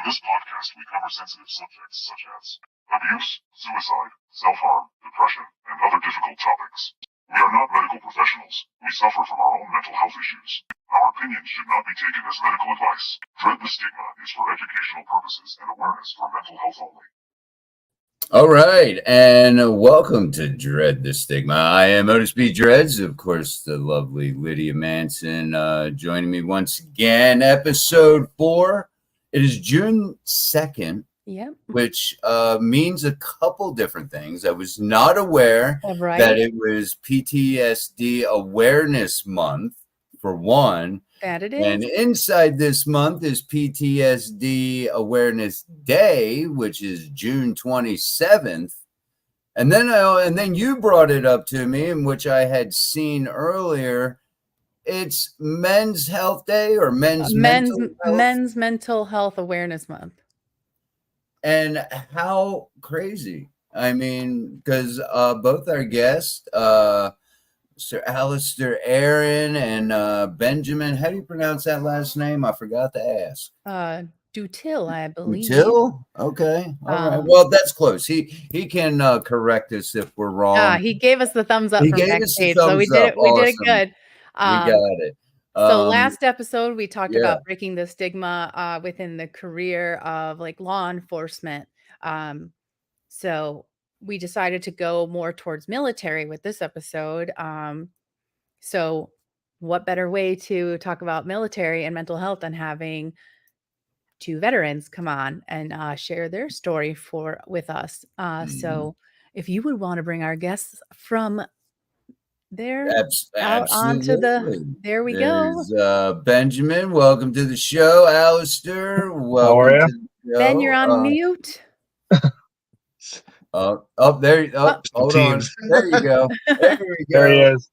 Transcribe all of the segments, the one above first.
this podcast, we cover sensitive subjects such as abuse, suicide, self-harm, depression, and other difficult topics. We are not medical professionals. We suffer from our own mental health issues. Our opinions should not be taken as medical advice. Dread the Stigma is for educational purposes and awareness for mental health only. All right, and welcome to Dread the Stigma. I am Otis B. Dreads, of course, the lovely Lydia Manson joining me once again. Episode 4. It is June 2nd, which means a couple different things. I was not aware that it was PTSD Awareness Month, for one. That it is. And inside this month is PTSD Awareness Day, which is June 27th. And then you brought it up to me, in which I had seen earlier. It's Men's Health Day or Men's Mental Health Awareness Month. And how crazy. I mean, because both our guests, Sir Alister Aaron and Benjamin. How do you pronounce that last name? I forgot to ask. Dutill, I believe. Dutill? Okay. All right. Well, that's close. He can correct us if we're wrong. He gave us the thumbs up from backstage, so we did it. We did it good. We got it. So last episode we talked about breaking the stigma within the career of like law enforcement. So we decided to go more towards military with this episode. So what better way to talk about military and mental health than having two veterans come on and share their story with us. So if you would want to bring our guests from there out onto there we go. Benjamin, welcome to the show. Alister, welcome to the show. Ben, you're on mute. Hold on. There you go. There we go. There he is.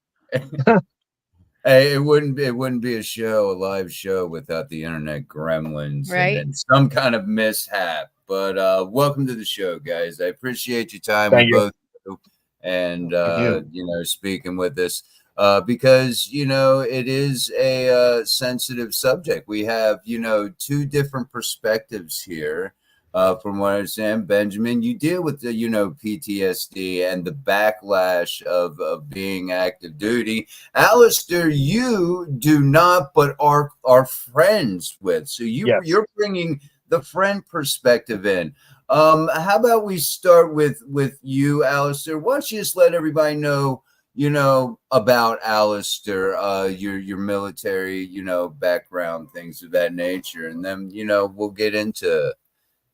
Hey, it wouldn't be a live show without the internet gremlins, right? And some kind of mishap. But welcome to the show, guys. I appreciate your time Thank you. Both of you and speaking with us. Because it is a sensitive subject. We have two different perspectives here. From what I understand, Benjamin, you deal with the, PTSD and the backlash of being active duty. Alister, you do not, but are friends with. So you're bringing the friend perspective in. How about we start with you, Alister? Why don't you just let everybody know, about Alister, your military, background, things of that nature, and then we'll get into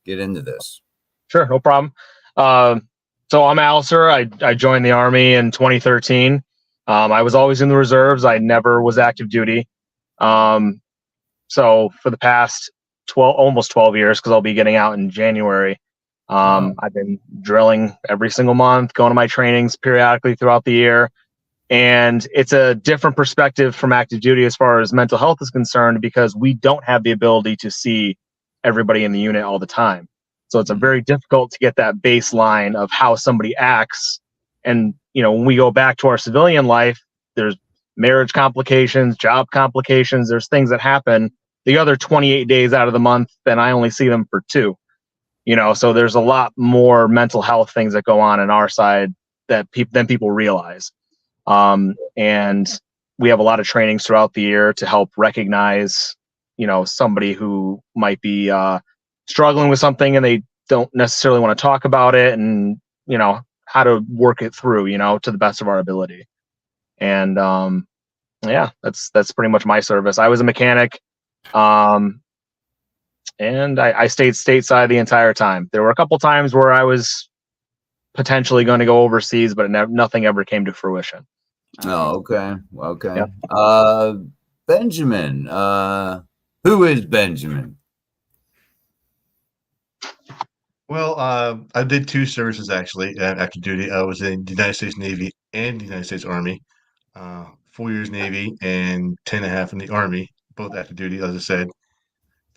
this. Sure, no problem. So I'm Alister. I joined the Army in 2013. I was always in the reserves. I never was active duty. So for the past almost 12 years, because I'll be getting out in January, I've been drilling every single month, going to my trainings periodically throughout the year. And it's a different perspective from active duty as far as mental health is concerned, because we don't have the ability to see everybody in the unit all the time. So it's very difficult to get that baseline of how somebody acts. And, when we go back to our civilian life, there's marriage complications, job complications, there's things that happen the other 28 days out of the month, then I only see them for 2, so there's a lot more mental health things that go on our side that people realize. And we have a lot of trainings throughout the year to help recognize somebody who might be struggling with something and they don't necessarily want to talk about it, and how to work it through to the best of our ability. And that's pretty much my service. I was a mechanic, and I stayed stateside the entire time. There were a couple times where I was potentially going to go overseas, but nothing ever came to fruition. Oh, okay. Yep. Benjamin, who is Benjamin? Well, I did 2 services actually at active duty. I was in the United States Navy and the United States Army. 4 years Navy and 10 and a half in the Army, both active duty, as I said.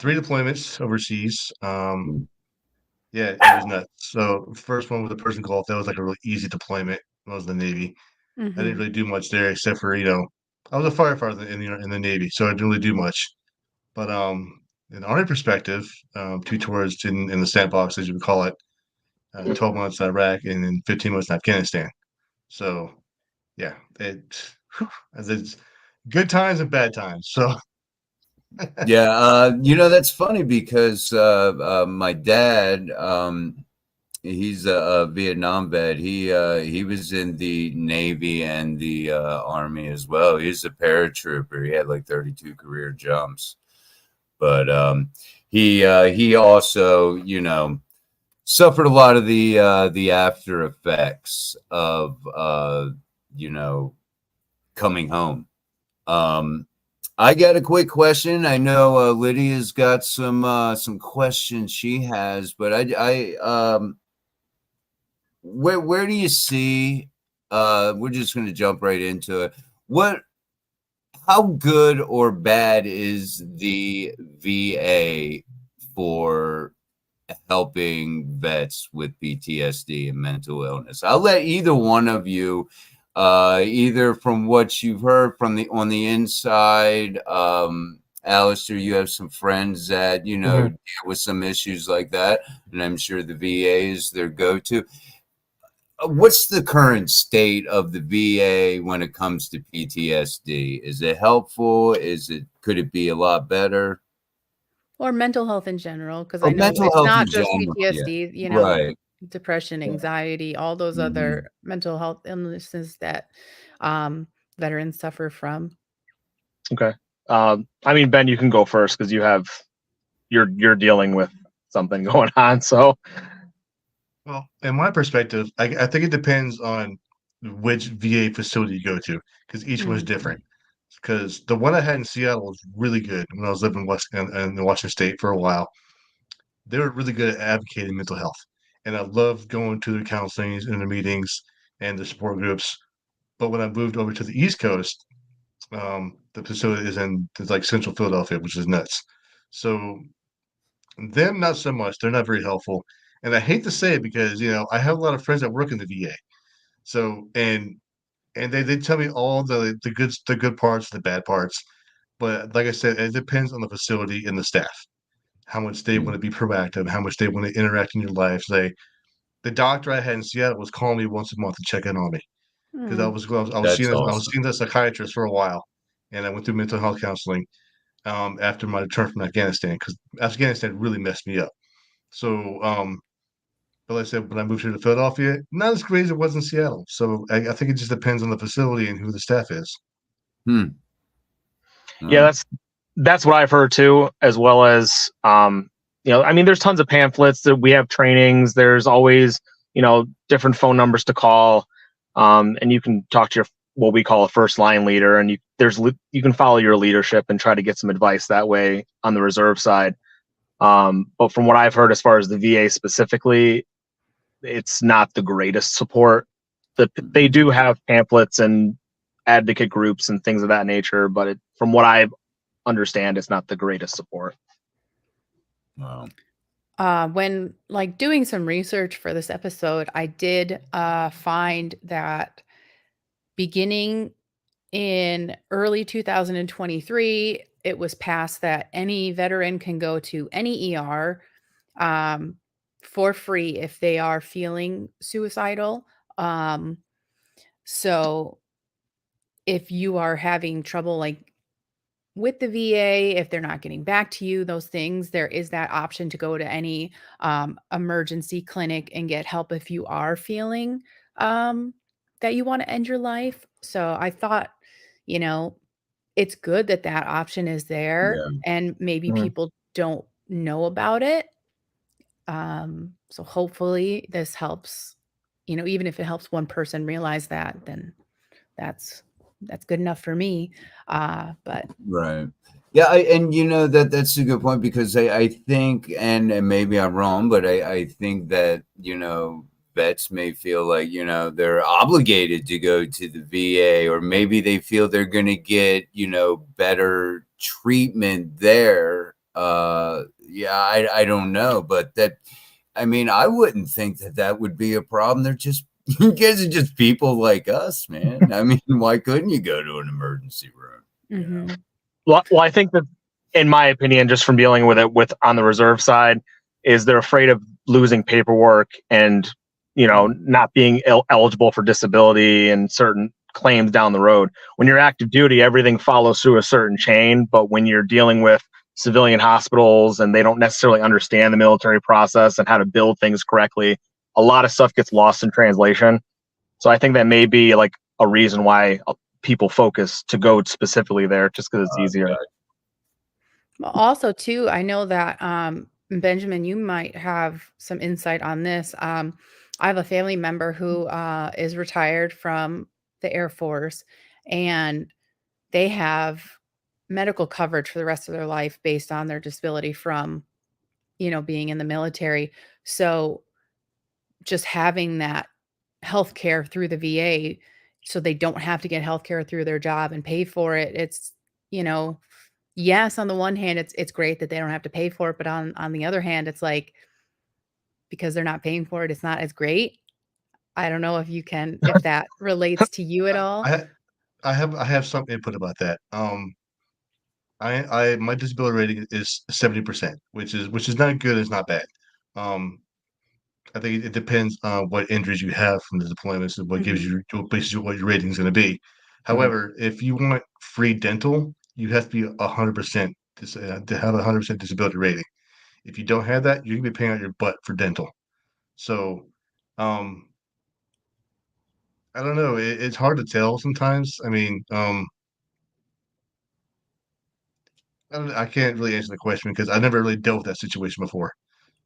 3 deployments overseas. It was nuts. So first one with the Persian Gulf, that was like a really easy deployment. I was in the Navy. Mm-hmm. I didn't really do much there except for, I was a firefighter in the Navy, so I didn't really do much. But an Army perspective, 2 tours in the sandbox, as you would call it, 12 months in Iraq and then 15 months in Afghanistan. So, yeah, it's good times and bad times. So, Yeah, that's funny because my dad, he's a Vietnam vet. He was in the Navy and the Army as well. He's a paratrooper. He had like 32 career jumps, but he also suffered a lot of the after effects of coming home. I got a quick question. I know Lydia's got some questions she has, but where do you see? We're just going to jump right into it. How good or bad is the VA for helping vets with PTSD and mental illness? I'll let either one of you, either from what you've heard from on the inside. Alister, you have some friends that deal with some issues like that, and I'm sure the VA is their go-to. What's the current state of the VA when it comes to PTSD? Is it helpful? Could it be a lot better? Or mental health in general, because I know mental it's health not in just general, PTSD, right. depression, anxiety, all those other mental health illnesses that veterans suffer from. Okay. I mean, Ben, you can go first because you're dealing with something going on. So, well, in my perspective, I think it depends on which VA facility you go to because each one is different. Because the one I had in Seattle was really good when I was living in Washington State for a while. They were really good at advocating mental health, and I loved going to their counselings and their meetings and the support groups. But when I moved over to the East Coast, the facility is like Central Philadelphia, which is nuts. So them, not so much. They're not very helpful. And I hate to say it because, I have a lot of friends that work in the VA. So and they tell me all the good parts, the bad parts. But like I said, it depends on the facility and the staff, how much they want to be proactive, how much they want to interact in your life. The doctor I had in Seattle was calling me once a month to check in on me because That's awesome. seeing the psychiatrist for a while, and I went through mental health counseling after my return from Afghanistan because Afghanistan really messed me up. So, but like I said, when I moved here to Philadelphia, not as great as it was in Seattle. So I think it just depends on the facility and who the staff is. Yeah, that's what I've heard too, as well as I mean, there's tons of pamphlets that we have trainings. There's always different phone numbers to call, and you can talk to what we call a first line leader, and you can follow your leadership and try to get some advice that way on the reserve side. But from what I've heard, as far as the VA specifically, it's not the greatest support. They do have pamphlets and advocate groups and things of that nature, but from what I understand, it's not the greatest support. Wow. When doing some research for this episode, I did find that beginning in early 2023, it was passed that any veteran can go to any ER for free if they are feeling suicidal. So if you are having trouble with the VA, if they're not getting back to you, those things, there is that option to go to any emergency clinic and get help if you are feeling that you want to end your life. So I thought, it's good that that option is there, and maybe people don't know about it. So hopefully this helps, even if it helps one person realize that, then that's good enough for me. But right. Yeah. That's a good point because I think, and maybe I'm wrong, but I think that, vets may feel like, they're obligated to go to the VA, or maybe they feel they're going to get, better treatment there. I don't know, but I wouldn't think that would be a problem. They're just, you guys are just people like us, man. I mean, why couldn't you go to an emergency room? mm-hmm. Well, I think that in my opinion, just from dealing with it on the reserve side, is they're afraid of losing paperwork and, not being eligible for disability and certain claims down the road. When you're active duty, everything follows through a certain chain. But when you're dealing with civilian hospitals and they don't necessarily understand the military process and how to build things correctly, a lot of stuff gets lost in translation. So I think that may be like a reason why people focus to go specifically there, just because it's easier. Well, also too, I know that Benjamin, you might have some insight on this. I have a family member who is retired from the Air Force, and they have medical coverage for the rest of their life based on their disability from, being in the military. So just having that healthcare through the VA, so they don't have to get healthcare through their job and pay for it. It's, yes, on the one hand, it's great that they don't have to pay for it, but on the other hand, it's like, because they're not paying for it, it's not as great. I don't know if that relates to you at all. I have some input about that. I my disability rating is 70%, which is not good, it's not bad. Um, I think it depends on what injuries you have from the deployments and what gives Mhm. you what bases you what your rating is going to be. Mhm. However, if you want free dental, you have to be 100% to have a 100% disability rating. If you don't have that, you're gonna be paying out your butt for dental. So, um, I don't know. It's hard to tell sometimes. I mean, I can't really answer the question because I never really dealt with that situation before.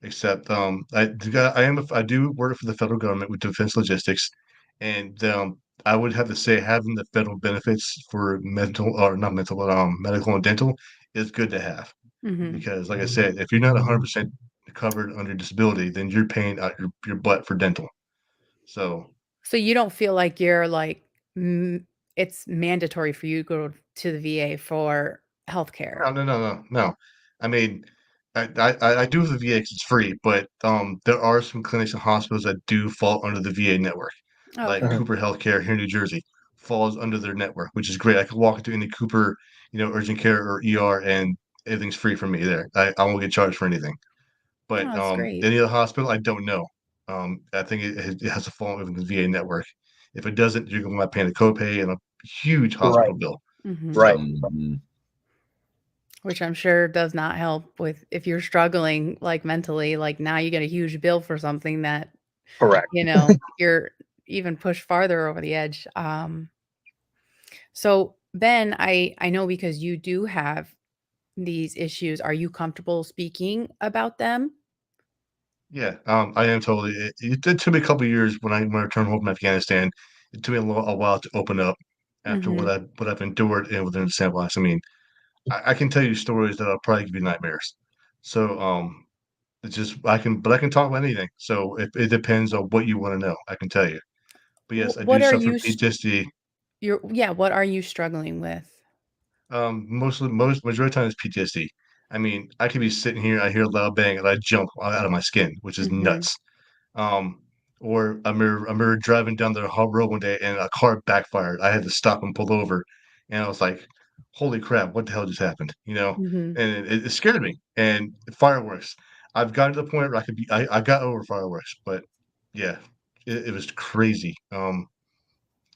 Except, I do work for the federal government with defense logistics, and I would have to say having the federal benefits for mental or not mental, but medical and dental is good to have Mhm. because, like I said, if you're not 100% covered under disability, then you're paying out your butt for dental. So So you don't feel like you're like, it's mandatory for you to go to the VA for healthcare? no. I mean, I do with the VA 'cause it's free, but there are some clinics and hospitals that do fall under the VA network, like Okay. Cooper Healthcare here in New Jersey falls under their network, which is great. I could walk into any Cooper, urgent care or ER, and everything's free for me there. I won't get charged for anything. Oh, But that's great. any other hospital, I don't know. I think it has to fall within the VA network. If it doesn't, you're going to be paying a copay and a huge hospital bill. Mhm. Right. So. Mhm. Which I'm sure does not help with if you're struggling, like, mentally, like, now you get a huge bill for something that, Correct. you're even pushed farther over the edge. So Ben, I know because you do have these issues, are you comfortable speaking about them? Yeah, I am totally. It did took me a couple of years when I returned home from Afghanistan. It took me a while to open up after Mhm. what I've endured and within the sandbox. I mean, I can tell you stories that will probably give you nightmares. So, it's just I can talk about anything. So it depends on what you want to know. I can tell you. But yes, I do What are suffer you PTSD. what are you struggling with? Majority of the time it's PTSD. I mean, I could be sitting here, I hear a loud bang, and I jump out of my skin, which is Mhm. nuts. Um, or I remember driving down the hot road one day and a car backfired. I had to stop and pull over, and I was like, "Holy crap! What the hell just happened?" Mhm. And it scared me. And fireworks, I've gotten to the point where I got over fireworks, but yeah, it was crazy.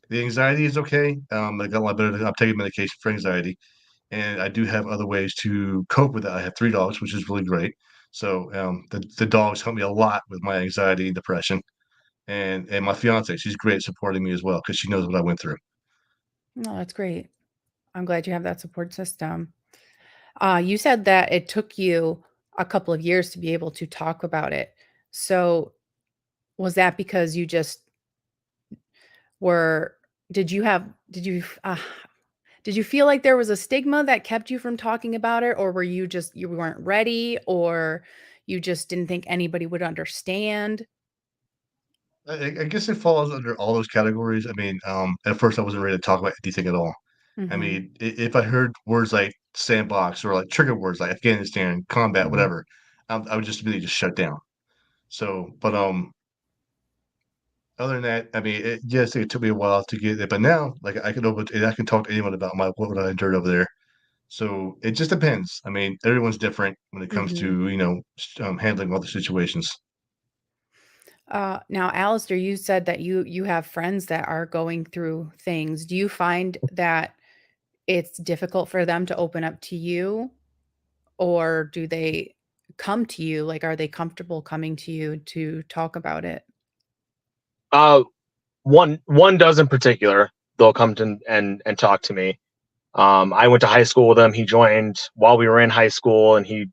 The anxiety is okay. I got a lot better. I'm taking medication for anxiety, and I do have other ways to cope with it. I have 3 dogs, which is really great. So, the dogs help me a lot with my anxiety and depression, and my fiance, she's great at supporting me as well because she knows what I went through. No, that's great. I'm glad you have that support system. You said that it took you a couple of years to be able to talk about it. So, was that because you just were did you have did you feel like there was a stigma that kept you from talking about it, or were you just you weren't ready, or you just didn't think anybody would understand? I guess it falls under all those categories. I mean, at first, I wasn't ready to talk about anything at all. I Mhm. mean, if I heard words like sandbox or like trigger words like Afghanistan, combat, whatever, I would just really just shut down. So, but other than that, I mean, it took me a while to get it, but now, like, I can talk to anyone about what I endured over there. So it just depends. I mean, everyone's different when it comes to handling other situations. Now, Alister, you said that you have friends that are going through things. Do you find that it's difficult for them to open up to you, or do they come to you? Like, are they comfortable coming to you to talk about it? One does in particular. They'll come to and talk to me. I went to high school with him. He joined while we were in high school, and he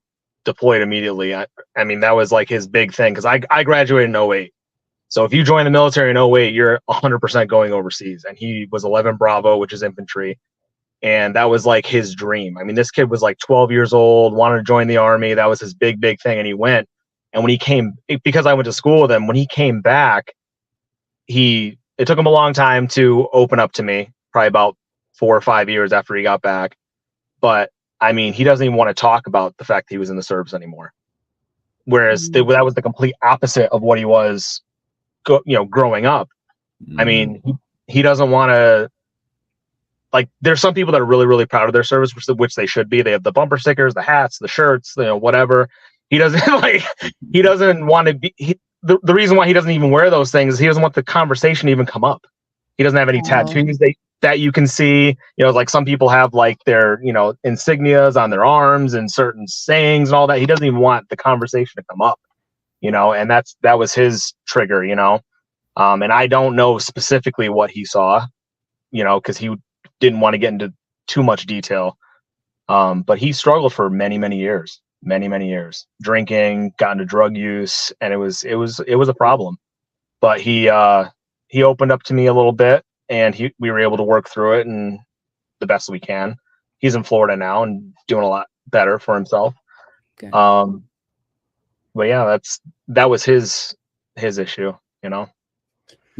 deployed immediately. I mean, that was like his big thing, because I graduated in 08. So if you join the military in 08, you're 100% going overseas. And he was 11 Bravo, which is infantry. And that was like his dream. I mean, this kid was like 12 years old, wanted to join the Army. That was his big thing. And he went. And when he came, because I went to school with him, when he came back, it took him a long time to open up to me, probably about 4 or 5 years after he got back. But I mean, he doesn't even want to talk about the fact that he was in the service anymore. Whereas that was the complete opposite of what he was, growing up. I mean, he doesn't want to, like, there's some people that are really, really proud of their service, which they should be. They have the bumper stickers, the hats, the shirts, whatever. He doesn't he doesn't want to be, the reason why he doesn't even wear those things is he doesn't want the conversation to even come up. He doesn't have any tattoos that you can see, like some people have like their, insignias on their arms and certain sayings and all that. He doesn't even want the conversation to come up, and that was his trigger, and I don't know specifically what he saw, because he didn't want to get into too much detail. But he struggled for many years, drinking, got into drug use, and it was a problem. But he opened up to me a little bit, and we were able to work through it and the best we can. He's in Florida now and doing a lot better for himself. Good. But yeah, that was his issue,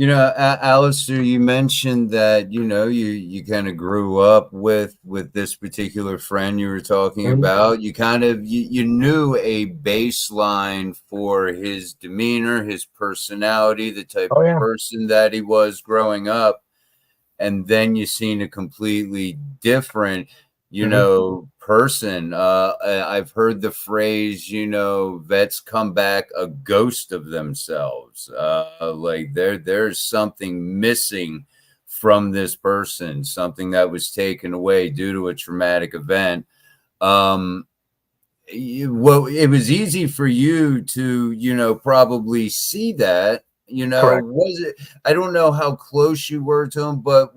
Alister, you mentioned that, you kind of grew up with this particular friend you were talking about. You kind of, you knew a baseline for his demeanor, his personality, the type of person that he was growing up. And then you seen a completely different, person. I've heard the phrase, vets come back a ghost of themselves. Like there's something missing from this person, something that was taken away due to a traumatic event. It was easy for you to, probably see that. Correct. Was it? I don't know how close you were to him, but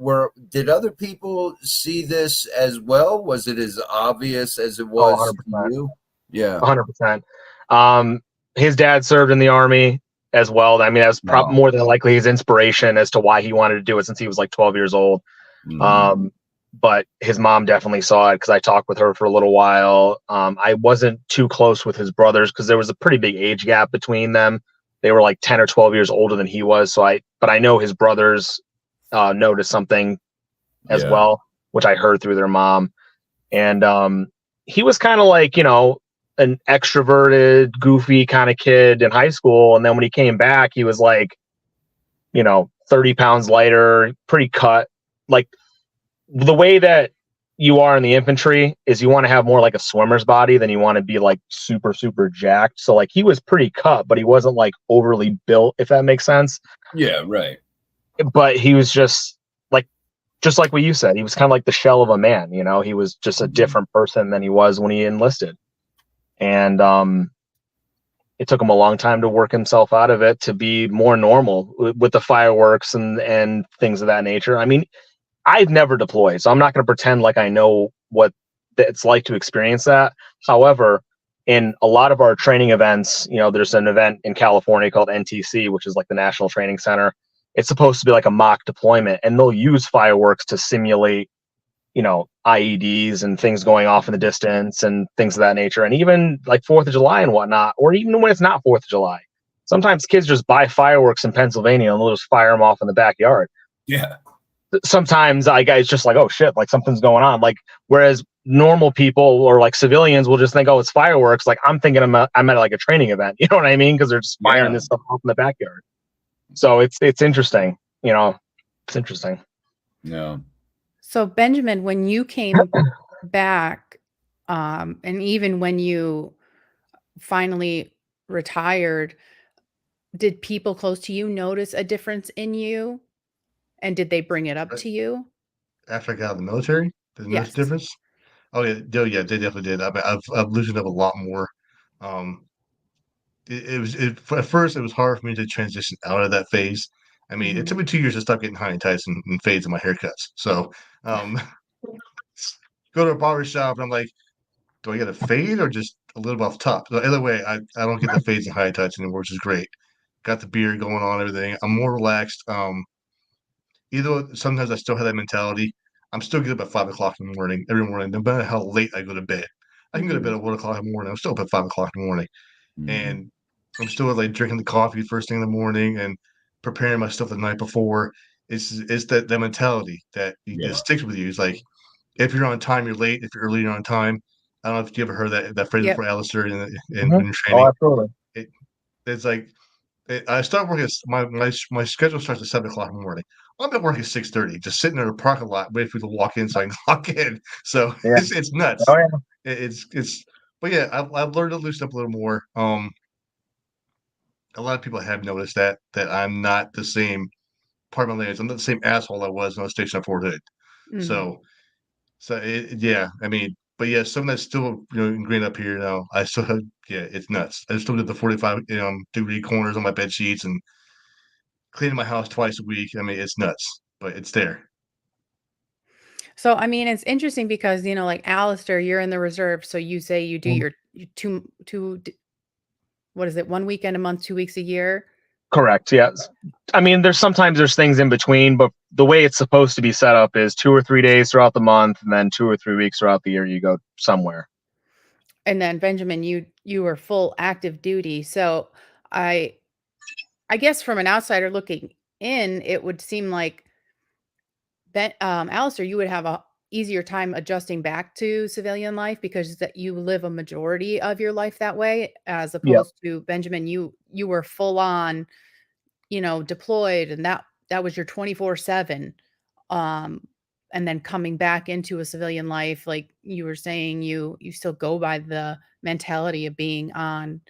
did other people see this as well? Was it as obvious as it was to you? Yeah, 100%. His dad served in the Army as well. I mean, that's more than likely his inspiration as to why he wanted to do it since he was like 12 years old. But his mom definitely saw it because I talked with her for a little while. I wasn't too close with his brothers because there was a pretty big age gap between them. They were like 10 or 12 years older than he was. But I know his brothers noticed something as well, which I heard through their mom. And he was kind of like, an extroverted, goofy kind of kid in high school. And then when he came back, he was like, 30 pounds lighter, pretty cut. Like the way that you are in the infantry is you want to have more like a swimmer's body than you want to be like super, super jacked. So like he was pretty cut, but he wasn't like overly built, if that makes sense. Yeah, right. But he was just like what you said, he was kind of like the shell of a man, he was just a different person than he was when he enlisted. And it took him a long time to work himself out of it to be more normal with the fireworks and things of that nature. I mean, I've never deployed, so I'm not going to pretend like I know what it's like to experience that. However, in a lot of our training events, there's an event in California called NTC, which is like the National Training Center. It's supposed to be like a mock deployment, and they'll use fireworks to simulate, IEDs and things going off in the distance and things of that nature. And even like 4th of July and whatnot, or even when it's not 4th of July, sometimes kids just buy fireworks in Pennsylvania and they'll just fire them off in the backyard. Yeah. Sometimes it's just like, oh shit, like something's going on. Like, whereas normal people or like civilians will just think, oh, it's fireworks. Like I'm thinking I'm at like a training event. You know what I mean? Because they're just firing this stuff off in the backyard. So it's interesting. It's interesting. Yeah. So Benjamin, when you came back, and even when you finally retired, did people close to you notice a difference in you? And did they bring it up to you? After I got out of the military, did you notice a Yes. difference? Oh yeah, they definitely did. I mean, I've loosened up a lot more. Um, at first it was hard for me to transition out of that phase. I mean, it took me 2 years to stop getting high and tights and fades in my haircuts. So, um, go to a barber shop and I'm like, do I get a fade or just a little bit off the top? So either way, I don't get the fades and high and tights anymore, which is great. Got the beard going on, everything. I'm more relaxed. Either though sometimes I still have that mentality. I'm still get up at 5 o'clock in the morning every morning, no matter how late I go to bed. I can go to bed at 1 o'clock in the morning. I'm still up at 5 o'clock in the morning, and I'm still like drinking the coffee first thing in the morning and preparing my stuff the night before. It's that mentality that it sticks with you. It's like if you're on time, you're late. If you're early, you're on time. I don't know if you ever heard that phrase Yep. before, Alister, in Mhm. your training. Oh, absolutely. It's like I start working. My schedule starts at 7 o'clock in the morning. I'm at work at 6:30, just sitting in a parking lot waiting for people to walk in so I can clock in. So Yeah. it's nuts. Oh yeah. It's but yeah, I've learned to loosen up a little more. A lot of people have noticed that I'm not the same part of my lineage. I'm not the same asshole I was when I was stationed at Fort Hood. Mhm. So yeah, I mean, but yeah, some that's still ingrained up here now. I still have it's nuts. I still did the 45 degree corners on my bed sheets and cleaning my house twice a week. I mean, it's nuts, but it's there. So, I mean, it's interesting because, like Alistair, you're in the reserve. So you say you do Mhm. your what is it? 1 weekend a month, 2 weeks a year. Correct. Yes. I mean, there's things in between, but the way it's supposed to be set up is 2 or 3 days throughout the month, and then 2 or 3 weeks throughout the year you go somewhere. And then Benjamin, you were full active duty. So I I guess from an outsider looking in, it would seem like Alistair, you would have a easier time adjusting back to civilian life because that you live a majority of your life that way, as Yep. opposed to Benjamin, you were full on, deployed, and that was your 24/7. Um, and then coming back into a civilian life, like you were saying, you still go by the mentality of being on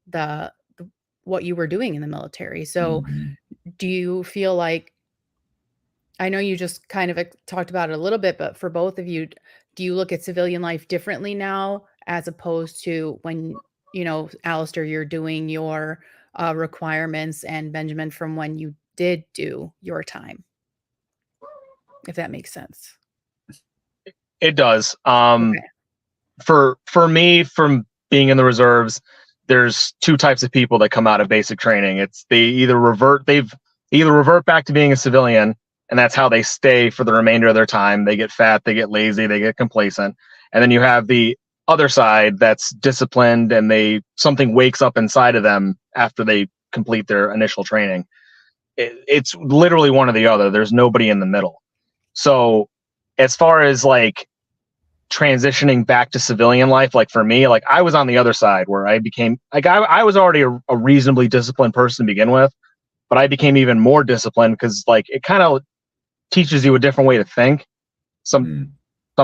the what you were doing in the military. So do you feel like I know you just kind of talked about it a little bit, but for both of you, do you look at civilian life differently now as opposed to when, Alistair, you're doing your requirements and Benjamin from when you did do your time, if that makes sense? It does. Okay. For me, from being in the reserves, there's two types of people that come out of basic training. They either revert back to being a civilian, and that's how they stay for the remainder of their time. They get fat, they get lazy, they get complacent. And then you have the other side that's disciplined, and something wakes up inside of them after they complete their initial training. It's literally one or the other. There's nobody in the middle. So as far as like transitioning back to civilian life, like for me, like I was on the other side where I became like I was already a reasonably disciplined person to begin with, but I became even more disciplined because like it kind of teaches you a different way to think. Some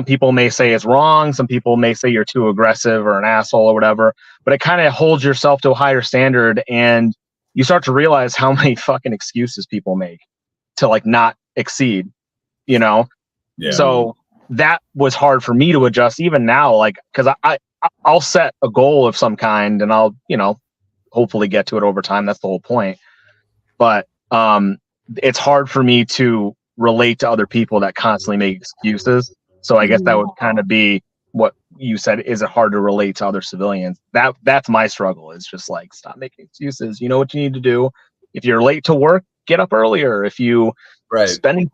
people may say it's wrong, some people may say you're too aggressive or an asshole or whatever, but it kind of holds yourself to a higher standard, and you start to realize how many fucking excuses people make to like not exceed, Yeah. So that was hard for me to adjust even now, like, because I'll set a goal of some kind and I'll, hopefully get to it over time. That's the whole point. But it's hard for me to relate to other people that constantly make excuses. So I guess that would kind of be what you said. Is it hard to relate to other civilians? That's my struggle. It's just like, stop making excuses. You know what you need to do. If you're late to work, get up earlier. If you're spending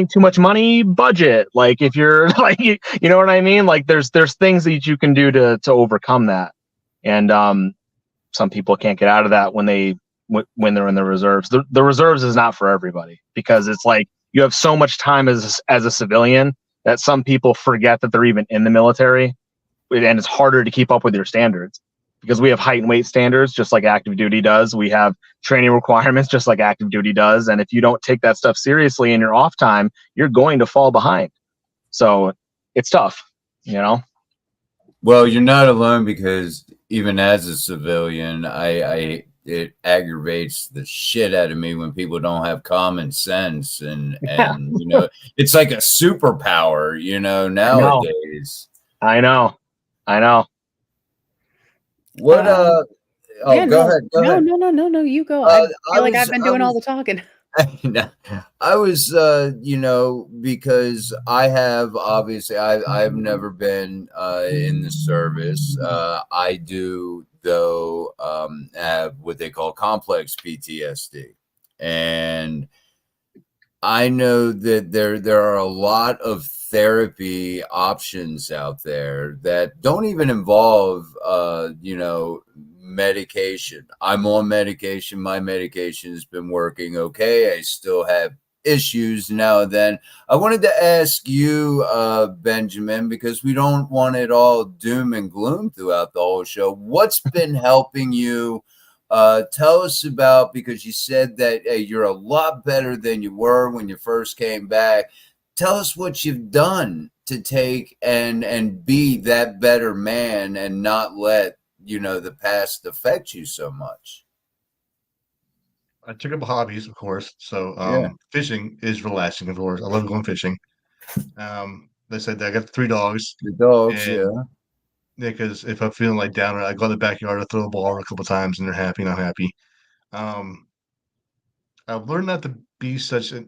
too much money, budget. Like if you're like, you know what I mean? Like there's things that you can do to overcome that. And some people can't get out of that when they're in the reserves. The reserves is not for everybody, because it's like you have so much time as a civilian that some people forget that they're even in the military, and it's harder to keep up with your standards because we have height and weight standards just like active duty does. We have training requirements just like active duty does. And if you don't take that stuff seriously in your off time, you're going to fall behind. So it's tough. you know. Well, you're not alone, because even as a civilian, it aggravates the shit out of me when people don't have common sense, and you know, it's like a superpower, you know, nowadays. I know. What oh, yeah, go no, ahead. Go ahead. no, you go. I feel like I've been doing all was the talking. I was, you know, because I have obviously I've never been in the service. I do, though, have what they call complex PTSD, and I know that there are a lot of therapy options out there that don't even involve, you know, medication. I'm on medication. My medication has been working okay. I still have issues now and then. I wanted to ask you, Benjamin, because we don't want it all doom and gloom throughout the whole show. What's been helping you? Tell us about, because you said that, hey, you're a lot better than you were when you first came back. Tell us what you've done to take and be that better man, and not let, you know, the past affect you so much. I took up hobbies, of course. So Yeah, fishing is relaxing, of course. I love going fishing. They said that I got 3 dogs, the dogs. and Yeah, because if I'm feeling like down, I go in the backyard, I throw a ball a couple times, and they're happy, and I'm happy. Um, I've learned not to be such a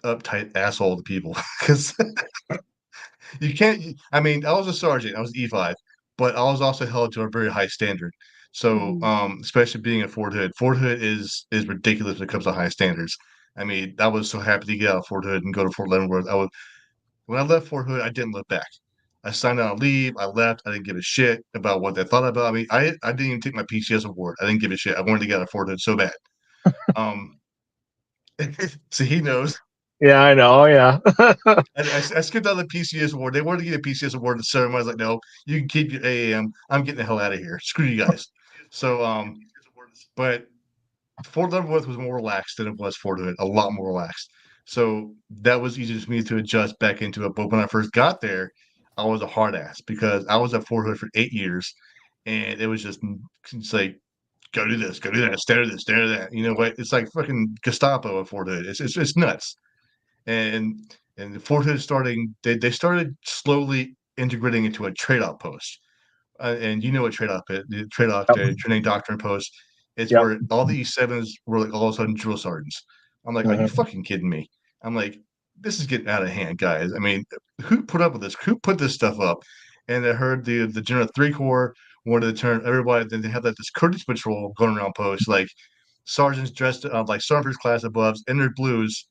uptight asshole to people because you can't. I mean, I was a sergeant, I was E5, but I was also held to a very high standard. So, Mhm. especially being at Fort Hood, Fort Hood is ridiculous when it comes to high standards. I mean, I was so happy to get out of Fort Hood and go to Fort Leavenworth. When I left Fort Hood, I didn't look back. I signed on leave. I left. I didn't give a shit about what they thought about me. I didn't even take my PCS award. I didn't give a shit. I wanted to get out of Fort Hood so bad. Um, so he knows. Yeah, I know. Yeah. I skipped out the PCS award. They wanted to get a PCS award at the ceremony. I was like, no, you can keep your AAM. I'm getting the hell out of here. Screw you guys. So, but Fort Leavenworth was more relaxed than it was Fort Hood, a lot more relaxed. So that was easy for me to adjust back into it. But when I first got there, I was a hard ass because I was at Fort Hood for 8 years, and it was just it's like go do this, go do that, stare at this, stare at that. You know what? It's like fucking Gestapo at Fort Hood. It's nuts. And and Fort Hood starting they started slowly integrating into a trade outpost. And you know what trade off is, the trade off, Yep. the training doctrine post. It's Yep. where all the E7s were like all of a sudden drill sergeants. I'm like, are you Mhm. fucking kidding me? I'm like, this is getting out of hand, guys. I mean, who put up with this? Who put this stuff up? And I heard the General 3 Corps wanted to turn everybody. Then they had like this courtesy patrol going around post, like sergeants dressed like sergeant class above in their blues,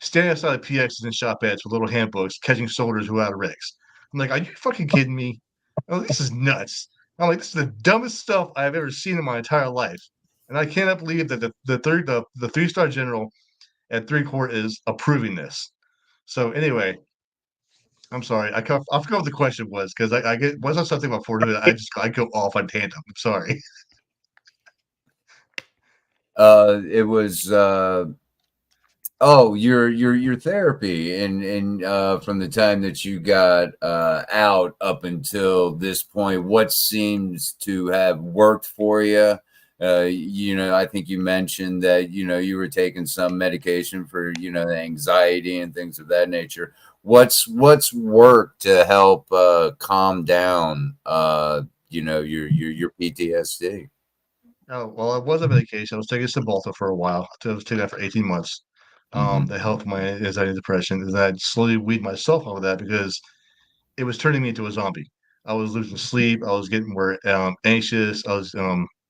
standing outside of PXs and shop ads with little handbooks, catching soldiers who are out of rigs. I'm like, are you fucking kidding me? Oh, this is nuts. I'm like, this is the dumbest stuff I've ever seen in my entire life. And I cannot believe that the 3-star general at 3 Corps is approving this. So anyway, I'm sorry. I forgot what the question was because I get once I start thinking about Fort Hood, I go off on tandem. I'm sorry. it was. Oh, your therapy, and from the time that you got out up until this point, what seems to have worked for you? You know, I think you mentioned that, you know, you were taking some medication for, you know, the anxiety and things of that nature. What's worked to help calm down, you know, your PTSD? Oh, well, I was on medication. I was taking Cymbalta for a while. I was taking that for 18 months. Hmm. To help my anxiety and depression. And I slowly weed myself out of that because it was turning me into a zombie. I was losing sleep. I was getting more anxious. I was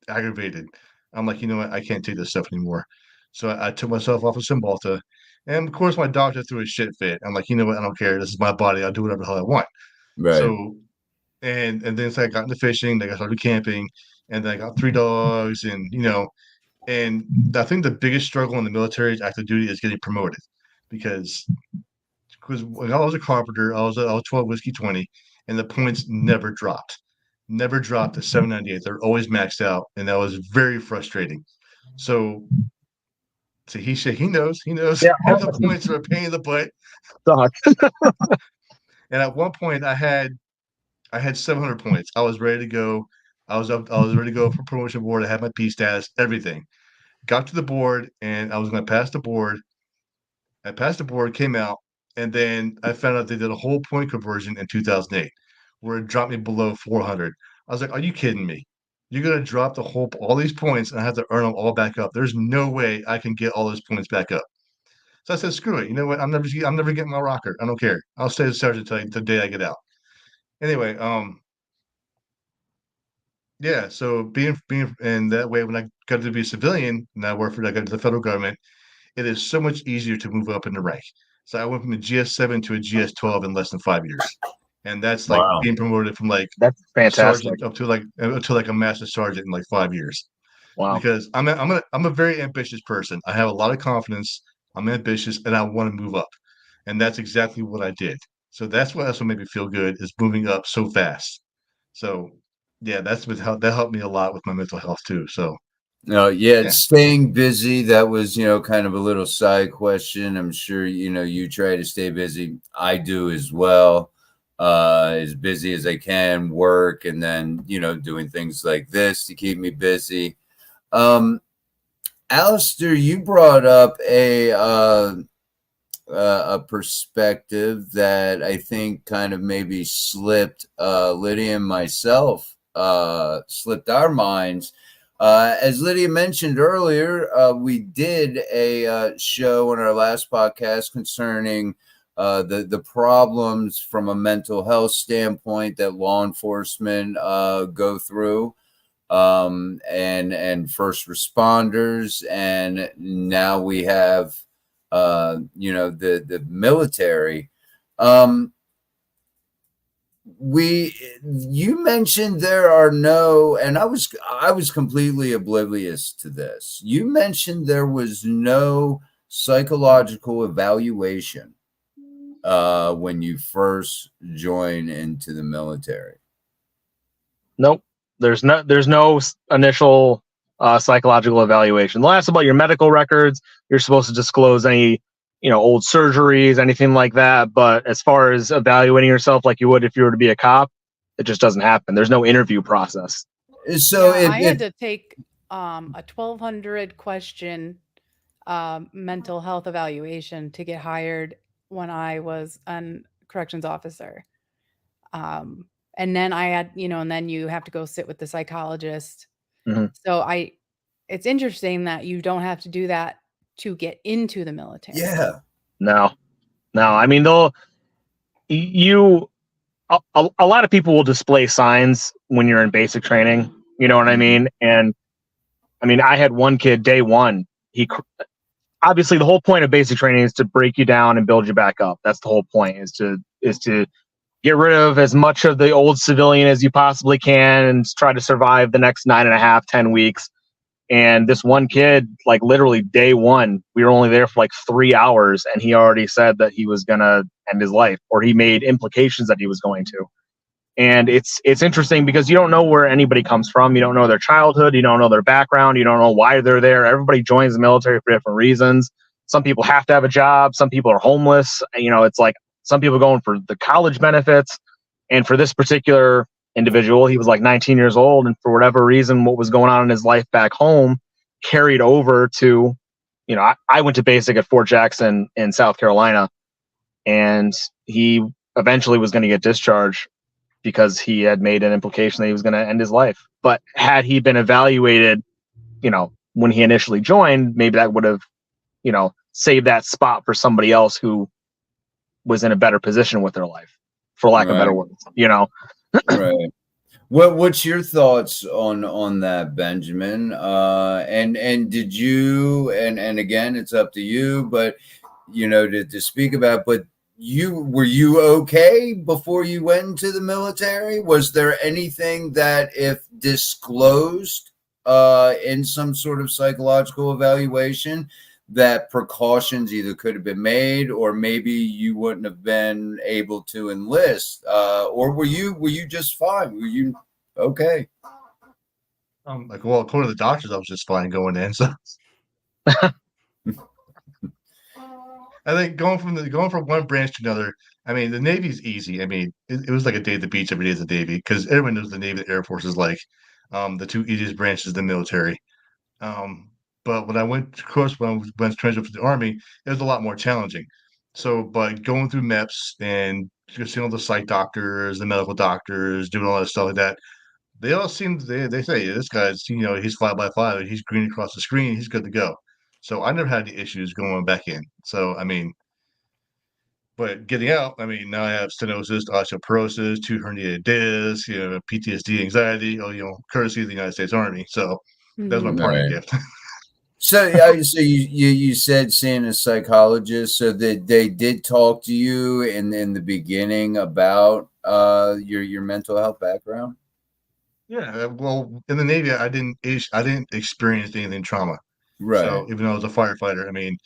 aggravated. I'm like, you know what? I can't take this stuff anymore. So I took myself off of Cymbalta. And of course, my doctor threw a shit fit. I'm like, you know what? I don't care. This is my body. I'll do whatever the hell I want. Right. So and then so I got into fishing. Then I started camping, and then I got 3 dogs, and and I think the biggest struggle in the military is active duty is getting promoted, because when I was a carpenter, I was 12 whiskey 20, and the points never dropped to 798. They're always maxed out, and that was very frustrating. So, so he knows Yeah. the points are a pain in the butt. Suck. And at one point, I had I had 700 points. I was ready to go. I was ready to go for promotion board. I had my P status, everything. Got to the board, and I was going to pass the board. I passed the board, came out, and then I found out they did a whole point conversion in 2008, where it dropped me below 400. I was like, "Are you kidding me? You're going to drop all these points, and I have to earn them all back up. There's no way I can get all those points back up." So I said, "Screw it. You know what? I'm never getting my rocker. I don't care. I'll stay as sergeant until the day I get out." Anyway, yeah. So being and that way, when I got to be a civilian, and I got to the federal government, it is so much easier to move up in the rank. So I went from a GS7 to a GS12 in less than 5 years, and that's like Wow. being promoted from like That's fantastic. sergeant up to like a master sergeant in like 5 years. Wow. Because I'm a very ambitious person. I have a lot of confidence. I'm ambitious, and I want to move up, and that's exactly what I did. So that's what made me feel good is moving up so fast. So yeah, that helped me a lot with my mental health too. So Yeah, yeah. staying busy. That was, kind of a little side question. I'm sure, you try to stay busy. I do as well. As busy as I can, work, and then, doing things like this to keep me busy. Alister, you brought up a perspective that I think kind of maybe slipped Lydia and myself, slipped our minds. As Lydia mentioned earlier, we did a show on our last podcast concerning the problems from a mental health standpoint that law enforcement go through, and first responders, and now we have the military. You mentioned there are no, and I was completely oblivious to this. You mentioned there was no psychological evaluation when you first join into the military. Nope. There's no initial psychological evaluation. They'll ask about your medical records. You're supposed to disclose any, old surgeries, anything like that. But as far as evaluating yourself like you would if you were to be a cop, it just doesn't happen. There's no interview process. So I had to take a 1,200 question mental health evaluation to get hired when I was a corrections officer. And then I had, and then you have to go sit with the psychologist. Mm-hmm. So it's interesting that you don't have to do that to get into the military. Yeah. No. I mean, a lot of people will display signs when you're in basic training. You know what I mean? And I mean, I had one kid day one. Obviously the whole point of basic training is to break you down and build you back up. That's the whole point, is to get rid of as much of the old civilian as you possibly can and try to survive the next 9.5, 10 weeks. And this one kid, like literally day one, we were only there for like 3 hours, and he already said that he was going to end his life, or he made implications that he was going to. And it's interesting because you don't know where anybody comes from. You don't know their childhood. You don't know their background. You don't know why they're there. Everybody joins the military for different reasons. Some people have to have a job. Some people are homeless. It's like some people going for the college benefits. And for this particular individual, he was like 19 years old. And for whatever reason, what was going on in his life back home carried over to, I went to basic at Fort Jackson in South Carolina, and he eventually was going to get discharged because he had made an implication that he was going to end his life. But had he been evaluated, when he initially joined, maybe that would have, saved that spot for somebody else who was in a better position with their life, for lack of better words, Right. What's your thoughts on that, Benjamin? And did you, and again, it's up to you, but to speak about, but were you okay before you went into the military? Was there anything that, if disclosed in some sort of psychological evaluation, that precautions either could have been made, or maybe you wouldn't have been able to enlist, or were you just fine? Were you okay? Well, according to the doctors, I was just fine going in. So I think going from one branch to another, I mean, the Navy's easy. I mean, it was like a day at the beach every day at the Navy because everyone knows the Navy, the Air Force is like the two easiest branches of the military. Um, but when I went, of course, when I was transferred to the Army, it was a lot more challenging. So, but going through MEPS and just seeing all the psych doctors, the medical doctors, doing all that stuff like that, they all seem they say this guy's he's 5 by 5, he's green across the screen, he's good to go. So I never had any issues going back in. So I mean, but getting out, I mean, now I have stenosis, osteoporosis, two herniated discs, PTSD, anxiety, courtesy of the United States Army. So that was my parting Right. gift. So, so you said seeing a psychologist. So that they did talk to you in the beginning about your mental health background. Yeah, well, in the Navy, I didn't experience anything trauma. Right. So even though I was a firefighter, I mean,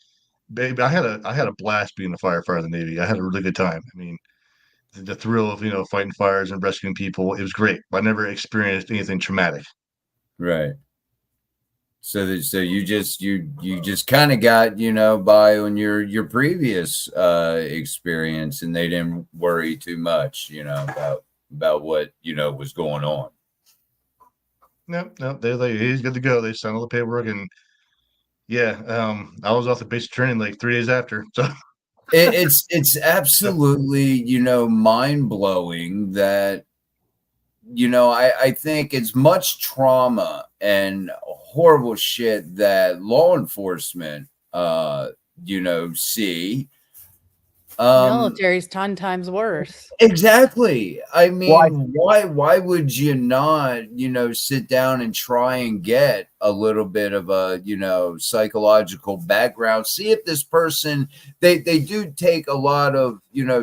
baby, I had a blast being a firefighter in the Navy. I had a really good time. I mean, the thrill of fighting fires and rescuing people, it was great. But I never experienced anything traumatic. Right. So you just kind of got by on your previous experience, and they didn't worry too much about what was going on. No, they're like, he's good to go. They signed all the paperwork, and yeah, I was off the basic training like 3 days after. So it's absolutely mind blowing that I think it's much trauma and horrible shit that law enforcement see. Military's 10 times worse. Exactly. I mean, why would you not, sit down and try and get a little bit of a, psychological background, see if this person, they do take a lot of,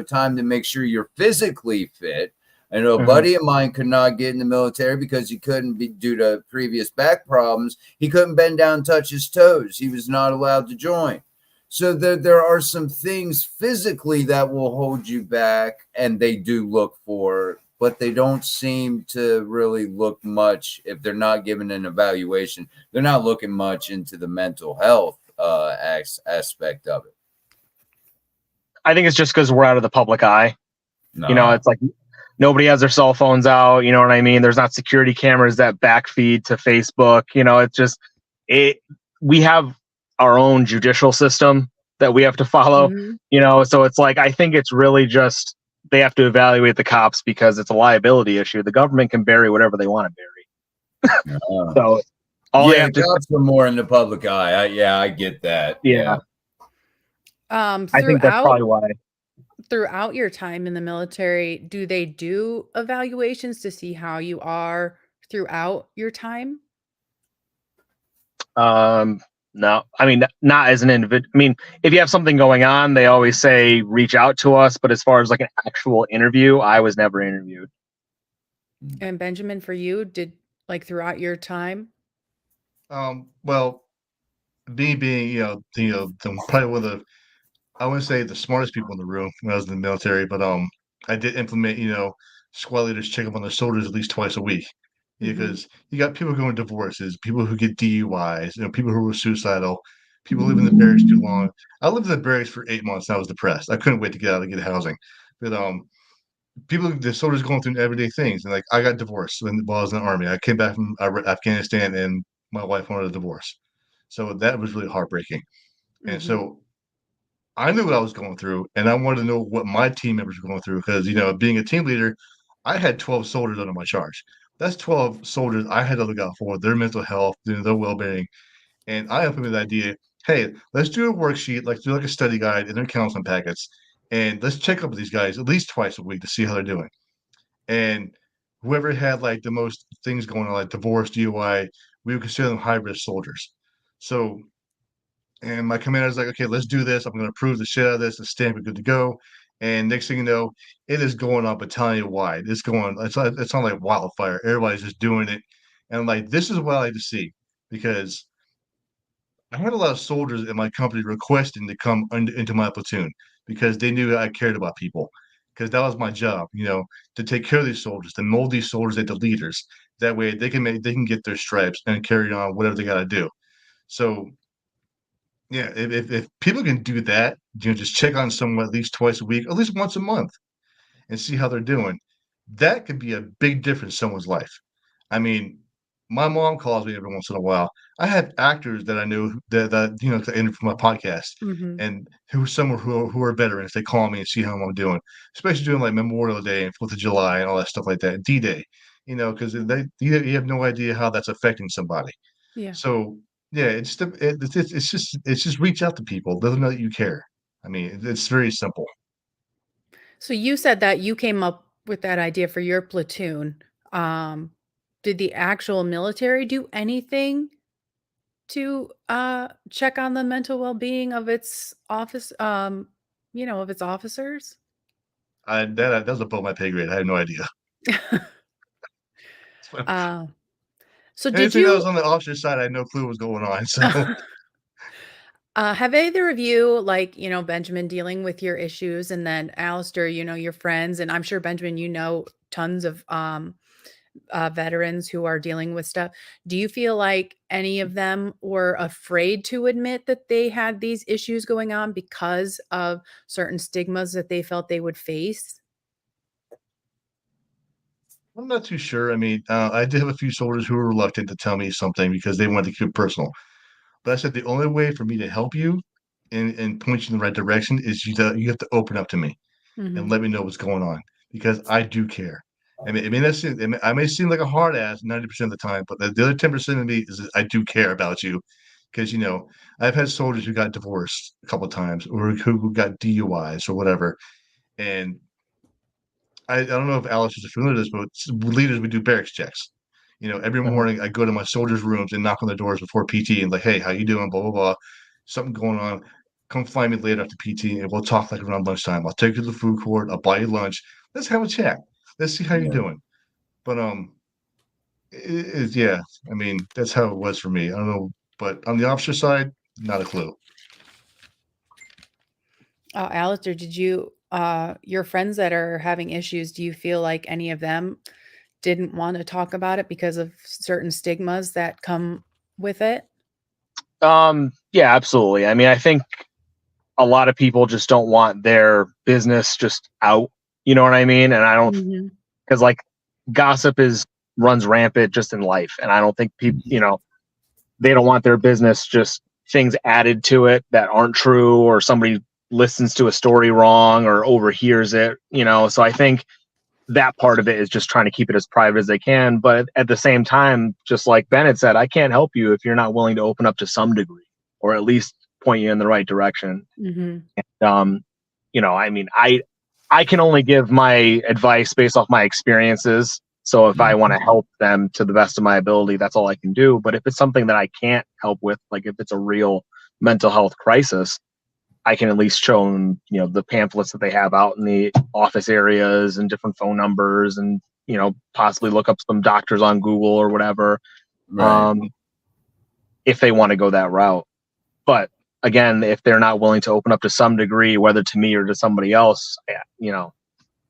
time to make sure you're physically fit. I know a buddy of mine could not get in the military because he couldn't be due to previous back problems. He couldn't bend down and touch his toes. He was not allowed to join. So there are some things physically that will hold you back, and they do look for, but they don't seem to really look much if they're not given an evaluation. They're not looking much into the mental health aspect of it. I think it's just because we're out of the public eye. No. It's like nobody has their cell phones out. You know what I mean? There's not security cameras that backfeed to Facebook. It's just we have our own judicial system that we have to follow, so it's like, I think it's really just, they have to evaluate the cops because it's a liability issue. The government can bury whatever they want to bury. So all they have to cops are more in the public eye. I get that. Yeah. I think that's probably why. Throughout your time in the military, do they do evaluations to see how you are throughout your time? No, I mean, not as an individual. I mean, if you have something going on, they always say reach out to us. But as far as like an actual interview, I was never interviewed. And Benjamin, for you, did like throughout your time? Well, me being probably one of the, I wouldn't say the smartest people in the room when I was in the military, but I did implement squad leaders check up on their soldiers at least twice a week. Because you got people going divorces, people who get DUIs, people who were suicidal, people who live in the barracks too long. I lived in the barracks for 8 months and I was depressed. I couldn't wait to get out and get housing. But the soldiers going through everyday things. And like, I got divorced while I was in the Army. I came back from Afghanistan and my wife wanted a divorce. So that was really heartbreaking. And so I knew what I was going through, and I wanted to know what my team members were going through because, being a team leader, I had 12 soldiers under my charge. That's 12 soldiers I had to look out for, their mental health, their well-being. And I implemented the idea, hey, let's do a worksheet, let's do like a study guide and their counseling packets, and let's check up with these guys at least twice a week to see how they're doing. And whoever had like the most things going on, like divorce, DUI, we would consider them high-risk soldiers. So, and my commander's like, okay, let's do this. I'm going to approve the shit out of this. The stamp is good to go. And next thing you know, it is going on battalion wide. It's not like wildfire. Everybody's just doing it. And I'm like, this is what I like to see because I had a lot of soldiers in my company requesting to come into my platoon because they knew I cared about people. Because that was my job, to take care of these soldiers, to mold these soldiers into leaders. That way they can get their stripes and carry on whatever they got to do. So Yeah, if people can do that, just check on someone at least twice a week, at least once a month, and see how they're doing, that could be a big difference in someone's life. I mean, my mom calls me every once in a while. I have actors that I know that that interview for my podcast, Hmm. and who are veterans. They call me and see how I'm doing, especially doing like Memorial Day and Fourth of July and all that stuff like that, D-Day. Because you have no idea how that's affecting somebody. Yeah. So yeah, it's just reach out to people, let them know that you care. I mean, it's very simple. So you said that you came up with that idea for your platoon. Um, did the actual military do anything to check on the mental well-being of its office, of its officers? That was above my pay grade. I had no idea. uh, so did Anything that was you on the officer side, I had no clue what was going on. So have either of you, like, Benjamin, dealing with your issues, and then Alistair, your friends, and I'm sure Benjamin, tons of veterans who are dealing with stuff. Do you feel like any of them were afraid to admit that they had these issues going on because of certain stigmas that they felt they would face? I'm not too sure. I mean, I did have a few soldiers who were reluctant to tell me something because they wanted to keep it personal. But I said the only way for me to help you and point you in the right direction is you have to open up to me and Mhm. let me know what's going on because I do care. I may seem like a hard ass 90% of the time, but the other 10% of me is that I do care about you because I've had soldiers who got divorced a couple of times or who got DUIs or whatever, and I don't know if Alice is familiar with this, but leaders we do barracks checks. Every Mhm. morning I go to my soldiers' rooms and knock on the doors before PT and like, hey, how you doing? Blah blah blah. Something going on. Come find me later after PT and we'll talk like around lunchtime. I'll take you to the food court. I'll buy you lunch. Let's have a chat. Let's see how you're Yeah. doing. But yeah. I mean, that's how it was for me. I don't know, but on the officer side, not a clue. Alistair, did you your friends that are having issues, do you feel like any of them didn't want to talk about it because of certain stigmas that come with it? Yeah, absolutely. I mean, I think a lot of people just don't want their business just out. You know what I mean? And I don't, Mhm. because like gossip runs rampant just in life, and I don't think people, they don't want their business just things added to it that aren't true, or somebody listens to a story wrong or overhears it. So I think that part of it is just trying to keep it as private as they can. But at the same time, just like Bennett said, I can't help you if you're not willing to open up to some degree, or at least point you in the right direction. Mhm. Um, I mean, I can only give my advice based off my experiences. So if I want to help them to the best of my ability, that's all I can do. But if it's something that I can't help with, like if it's a real mental health crisis, I can at least show them, the pamphlets that they have out in the office areas and different phone numbers, and possibly look up some doctors on Google or whatever, Right. if they want to go that route. But again, if they're not willing to open up to some degree, whether to me or to somebody else,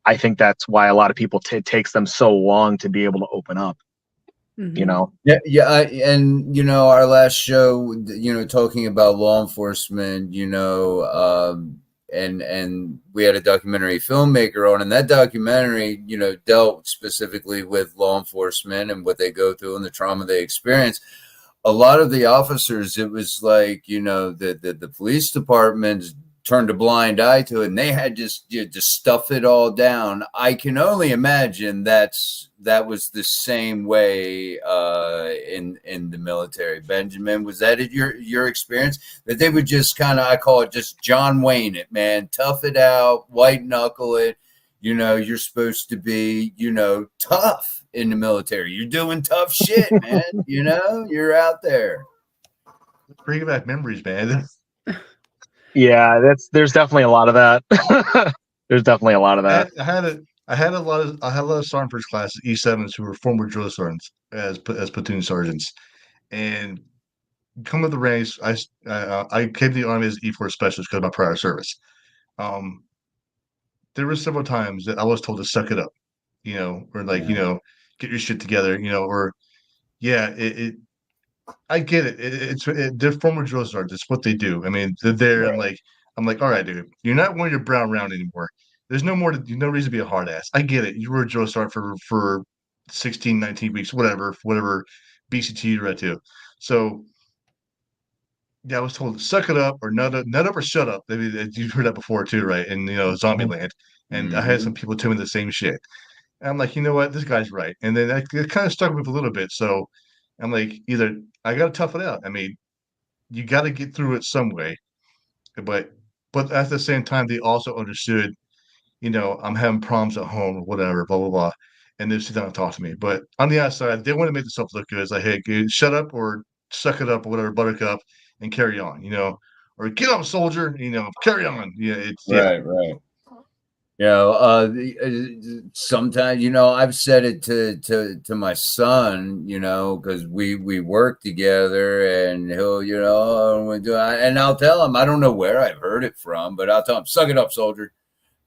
I think that's why a lot of people it takes them so long to be able to open up. Mhm. Yeah, yeah, and our last show, talking about law enforcement, and we had a documentary filmmaker on, and that documentary, dealt specifically with law enforcement and what they go through and the trauma they experience. A lot of the officers, it was like, the police departments turned a blind eye to it, and they had just stuff it all down. I can only imagine that was the same way in the military. Benjamin, was that your experience, that they would just kind of, I call it just John Wayne it, man, tough it out, white knuckle it. You're supposed to be, tough in the military. You're doing tough shit, man. You're out there. Bring back memories, man. Yeah, there's definitely a lot of that. There's definitely a lot of that. I had a lot of sergeant first class E7s who were former drill sergeants as platoon sergeants, and come with the ranks. I came to the army as E4 specialist because of my prior service. Um, there were several times that I was told to suck it up, or like Yeah. get your shit together, or yeah, I get it. They're former drill sergeants. It's what they do. I mean, they're there. Right. I'm like, all right, dude, you're not wearing your brown round anymore. There's no no reason to be a hard ass. I get it. You were a drill sergeant for 16, 19 weeks, whatever BCT you're at too. So yeah, I was told suck it up or nut up or shut up. I mean, you've heard that before too, right? In Zombieland, and I had some people tell me the same shit. And I'm like, you know what, this guy's right. And then it kind of stuck with me a little bit. So I'm like, either I got to tough it out. I mean, you got to get through it some way. But at the same time, they also understood, I'm having problems at home or whatever, blah blah blah, and they sit down and talk to me. But on the outside, they want to make themselves look good. It's like, hey, dude, shut up or suck it up or whatever, buttercup, and carry on, or get up, soldier, carry on. Yeah, Right. Sometimes, I've said it to my son, because we work together, and he'll, and I'll tell him, I don't know where I've heard it from, but I'll tell him, suck it up, soldier.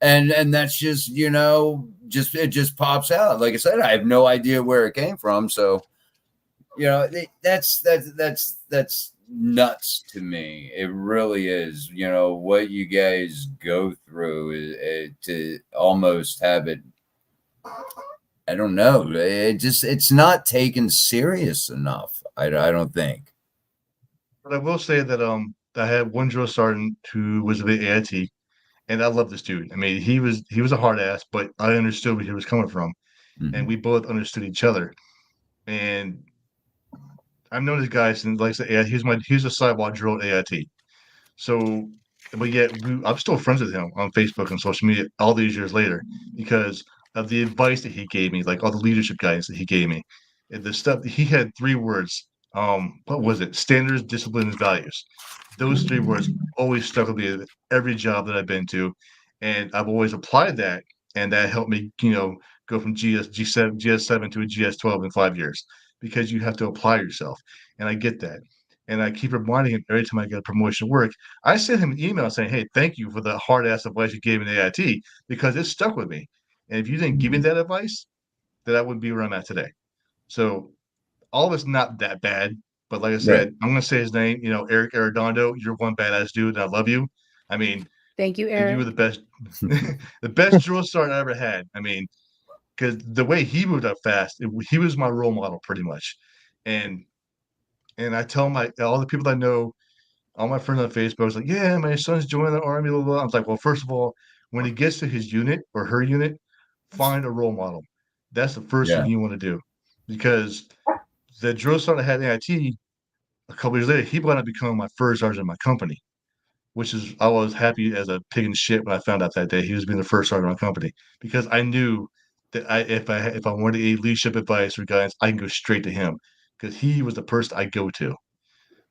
And that's just, it just pops out. Like I said, I have no idea where it came from. So, that's nuts to me. It really is. What you guys go through is to almost have it. I don't know. It's not taken serious enough. I don't think. But I will say that I had one drill sergeant who was a bit AIT, and I love this dude. I mean, he was a hard ass, but I understood where he was coming from, and we both understood each other. And I've known this guy since, like I said, he's a sidewalk drill AIT. So, but yet I'm still friends with him on Facebook and social media all these years later because of the advice that he gave me, like all the leadership guidance that he gave me. And the stuff he had 3 words. What was it? Standards, discipline, and values. Those 3 words always stuck with me at every job that I've been to, and I've always applied that, and that helped me, go from GS7 to a GS12 in 5 years because you have to apply yourself, and I get that. And I keep reminding him every time I get a promotion at work. I send him an email saying, "Hey, thank you for the hard ass advice you gave me in AIT because it stuck with me. And if you didn't give me that advice, then I wouldn't be where I'm at today." So all of it's not that bad. But like I Right. said, I'm gonna say his name. Eric Arredondo. You're one badass dude, and I love you. I mean, Thank you, you were Eric. the best, the best drill sergeant I ever had. I mean, because the way he moved up fast, he was my role model pretty much. And I tell all the people that I know, all my friends on Facebook, was like, yeah, my son's joining the army. Blah, blah, blah. I was like, well, first of all, when he gets to his unit or her unit, find a role model. That's the first thing Yeah. you want to do, because the drill sergeant I had in IT a couple years later, he wound up becoming my first sergeant in my company, which is I was happy as a pig in shit when I found out that day he was being the first sergeant in my company because I knew that if I wanted a leadership advice or guidance, I can go straight to him because he was the person I go to.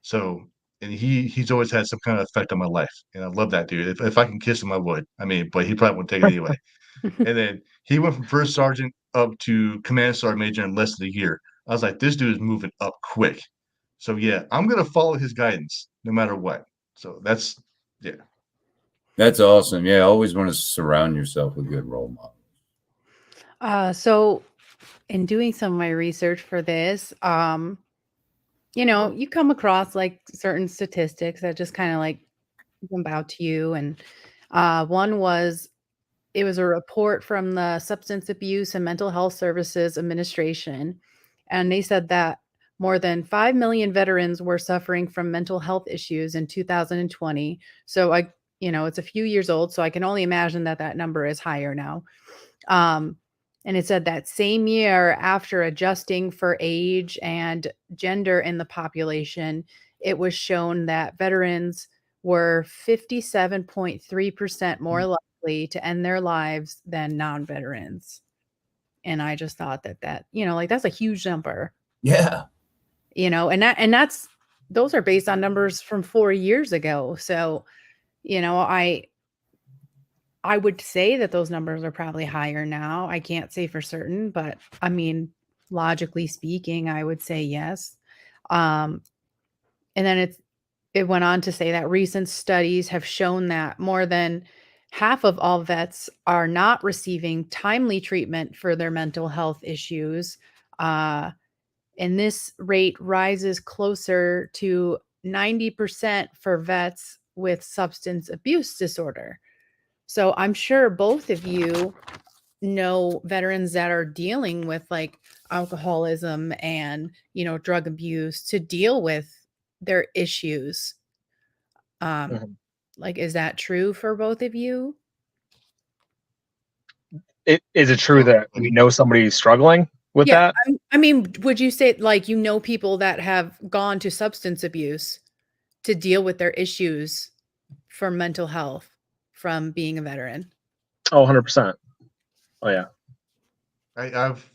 So, and he's always had some kind of effect on my life, and I love that dude. If I can kiss him, I would. I mean, but he probably wouldn't take it anyway. And then he went from first sergeant up to command sergeant major in less than a year. I was like, this dude is moving up quick. So yeah, I'm gonna follow his guidance no matter what. So that's That's awesome. Yeah, always want to surround yourself with good role models. So in doing some of my research for this, you come across like certain statistics that just kind of like jump out to you. And one was, it was a report from the Substance Abuse and Mental Health Services Administration. And they said that more than 5 million veterans were suffering from mental health issues in 2020. So it's a few years old, so I can only imagine that number is higher now. And it said that same year, after adjusting for age and gender in the population, it was shown that veterans were 57.3% more likely to end their lives than non-veterans. And I just thought that that's a huge number. Yeah. And those are based on numbers from 4 years ago. So, I would say that those numbers are probably higher now. I can't say for certain, but I mean, logically speaking, I would say yes. And then it went on to say that recent studies have shown that more than half of all vets are not receiving timely treatment for their mental health issues. And this rate rises closer to 90% for vets with substance abuse disorder. So I'm sure both of you know veterans that are dealing with like alcoholism and, drug abuse to deal with their issues. Like, is that true for both of you? Is it true that we know somebody struggling with that? I mean, would you say like, people that have gone to substance abuse to deal with their issues for mental health from being a veteran? Oh, 100%. Oh yeah. I've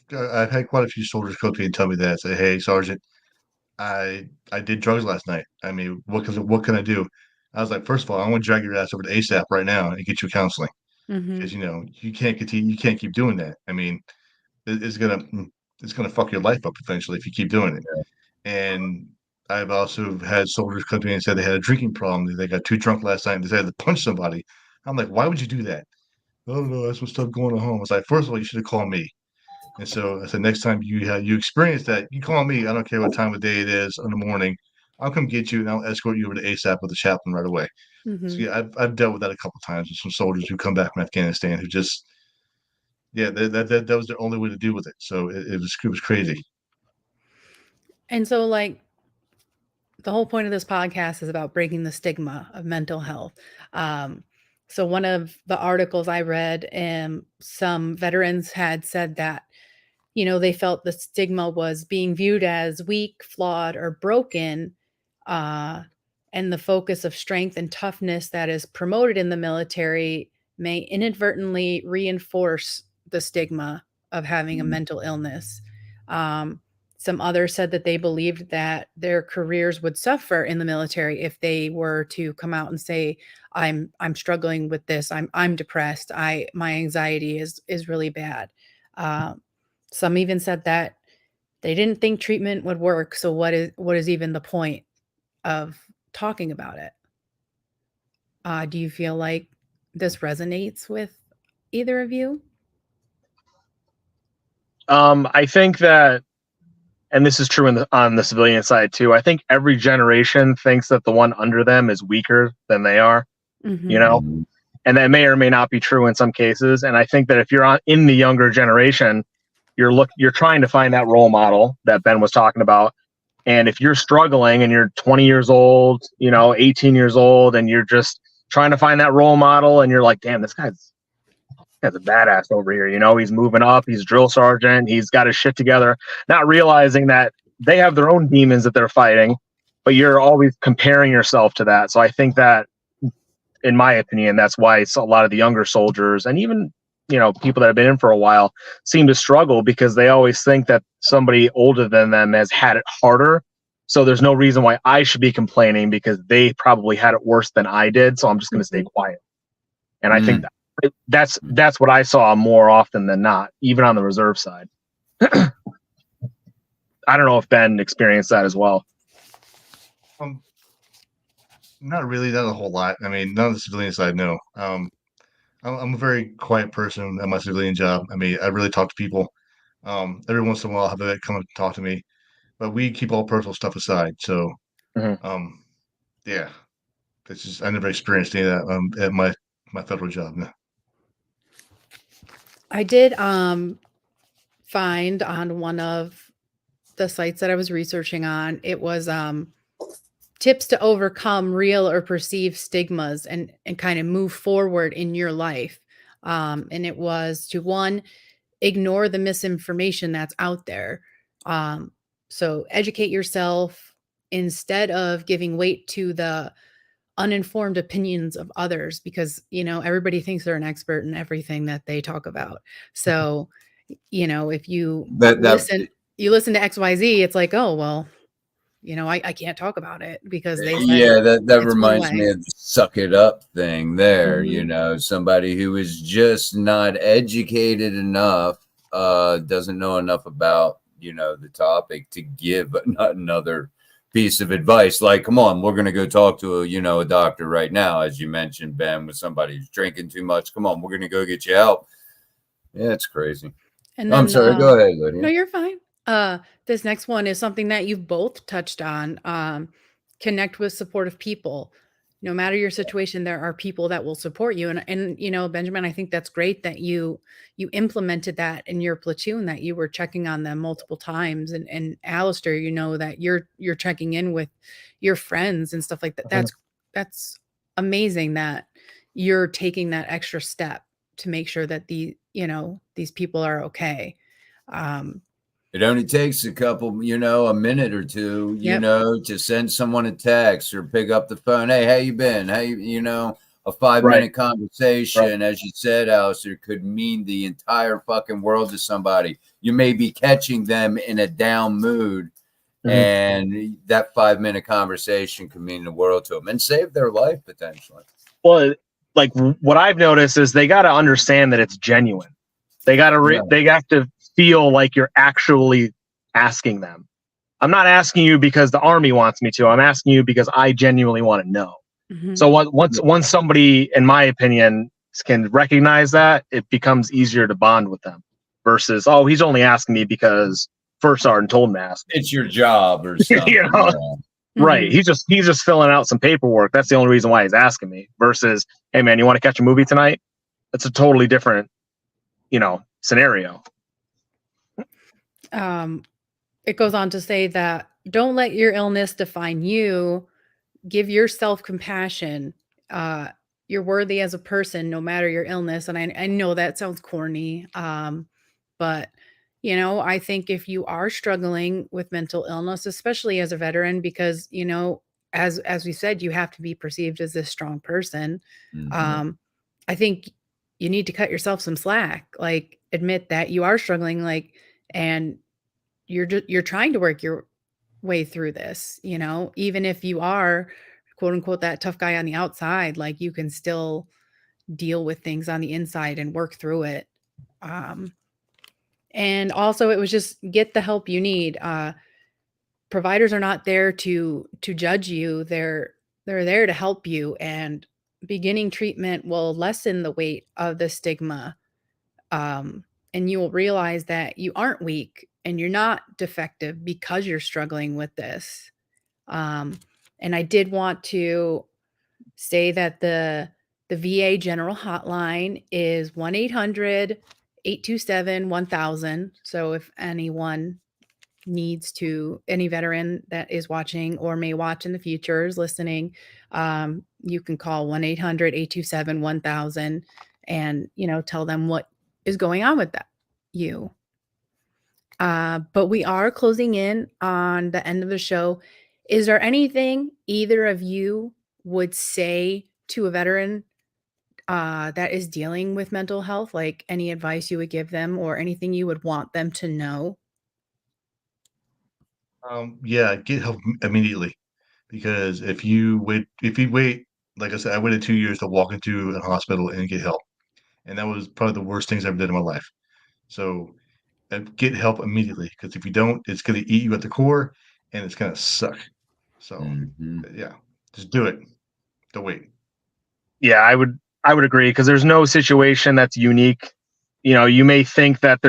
had quite a few soldiers come to me and tell me that. Say, hey, Sergeant, I did drugs last night. I mean, what can I do? I was like, first of all, I want to drag your ass over to ASAP right now and get you counseling because you can't continue, you can't keep doing that. I mean, it's gonna fuck your life up eventually if you keep doing it. And I've also had soldiers come to me and said they had a drinking problem. They got too drunk last night and decided to punch somebody. I'm like, why would you do that? Oh no, that's what stuff going on home. I was like, first of all, you should have called me. And so I said, next time you experience that, you call me. I don't care what time of day it is in the morning. I'll come get you and I'll escort you over to ASAP with the chaplain right away. So yeah, I've dealt with that a couple of times with some soldiers who come back from Afghanistan who just that was their only way to deal with it. So it was crazy. And so like the whole point of this podcast is about breaking the stigma of mental health. So one of the articles I read, some veterans had said that, they felt the stigma was being viewed as weak, flawed, or broken. And the focus of strength and toughness that is promoted in the military may inadvertently reinforce the stigma of having a mental illness. Some others said that they believed that their careers would suffer in the military if they were to come out and say, I'm struggling with this. I'm depressed. My anxiety is really bad. Some even said that they didn't think treatment would work. So what is even the point of talking about it? Do you feel like this resonates with either of you? I think that, and this is true on the civilian side too, I think every generation thinks that the one under them is weaker than they are, and that may or may not be true in some cases. And I think that if you're in the younger generation, you're trying to find that role model that Ben was talking about. And if you're struggling and you're 20 years old, 18 years old, and you're just trying to find that role model and you're like, damn, this guy's a badass over here. He's moving up. He's drill sergeant. He's got his shit together, not realizing that they have their own demons that they're fighting, but you're always comparing yourself to that. So I think that, in my opinion, that's why a lot of the younger soldiers and even, people that have been in for a while seem to struggle because they always think that somebody older than them has had it harder. So there's no reason why I should be complaining because they probably had it worse than I did. So I'm just going to stay quiet. And I think that's what I saw more often than not, even on the reserve side. I don't know if Ben experienced that as well. Not really, not a whole lot. I mean, none of the civilian side, no. I'm a very quiet person at my civilian job. I mean, I really talk to people. Every once in a while, I'll have a vet come and talk to me, but we keep all personal stuff aside. So, yeah, it's just I never experienced any of that at my federal job. No. I did find on one of the sites that I was researching on, it was tips to overcome real or perceived stigmas and kind of move forward in your life. And it was to, one, ignore the misinformation that's out there. So educate yourself instead of giving weight to the uninformed opinions of others, because, everybody thinks they're an expert in everything that they talk about. So, if you listen to XYZ, it's like, oh, well, I can't talk about it because they said that reminds me of the suck it up thing there. Somebody who is just not educated enough, doesn't know enough about, the topic to give another piece of advice. Like, come on, we're going to go talk to a doctor right now. As you mentioned, Ben, with somebody who's drinking too much. Come on, we're going to go get you help. Yeah, it's crazy. And then, I'm sorry. Go ahead, Lydia. No, you're fine. This next one is something that you've both touched on. Connect with supportive people. No matter your situation, there are people that will support you. And you know, Benjamin, I think that's great that you implemented that in your platoon, that you were checking on them multiple times. And Alister, you know, that you're checking in with your friends and stuff like that. That's amazing that you're taking that extra step to make sure that these people are okay. It only takes a couple, a minute or two, Yep. To send someone a text or pick up the phone. Hey, how you been? How a 5-minute conversation, as you said, Alister, could mean the entire fucking world to somebody. You may be catching them in a down mood, and that 5-minute conversation could mean the world to them and save their life potentially. Well, like what I've noticed is they got to understand that it's genuine. They got to they have to feel like you're actually asking them. I'm not asking you because the Army wants me to. I'm asking you because I genuinely want to know. Mm-hmm. So once somebody, in my opinion, can recognize that, it becomes easier to bond with them versus, oh, he's only asking me because First Sergeant told him to ask me. It's your job or something. Right. He's just filling out some paperwork. That's the only reason why he's asking me versus, hey man, you want to catch a movie tonight? That's a totally different, scenario. It goes on to say that don't let your illness define you. Give yourself compassion. You're worthy as a person, no matter your illness. And I know that sounds corny, but I think if you are struggling with mental illness, especially as a veteran, because as we said, you have to be perceived as this strong person. Mm-hmm. I think you need to cut yourself some slack. Like, admit that you are struggling, and you're trying to work your way through this, even if you are quote unquote that tough guy on the outside, like you can still deal with things on the inside and work through it. And also it was just get the help you need. Providers are not there to judge you. They're there to help you, and beginning treatment will lessen the weight of the stigma. And you will realize that you aren't weak and you're not defective because you're struggling with this. And I did want to say that the VA general hotline is 1-800-827-1000. So if anyone needs to, any veteran that is watching or may watch in the future is listening, you can call 1-800-827-1000 and, tell them what is going on with you. But we are closing in on the end of the show. Is there anything either of you would say to a veteran that is dealing with mental health? Like any advice you would give them or anything you would want them to know? Get help immediately, because if you wait, like I said, I waited 2 years to walk into a hospital and get help, and that was probably the worst things I ever did in my life. So get help immediately, because if you don't, it's going to eat you at the core, and it's going to suck. So just do it. Don't wait. Yeah, I would agree, because there's no situation that's unique. You may think that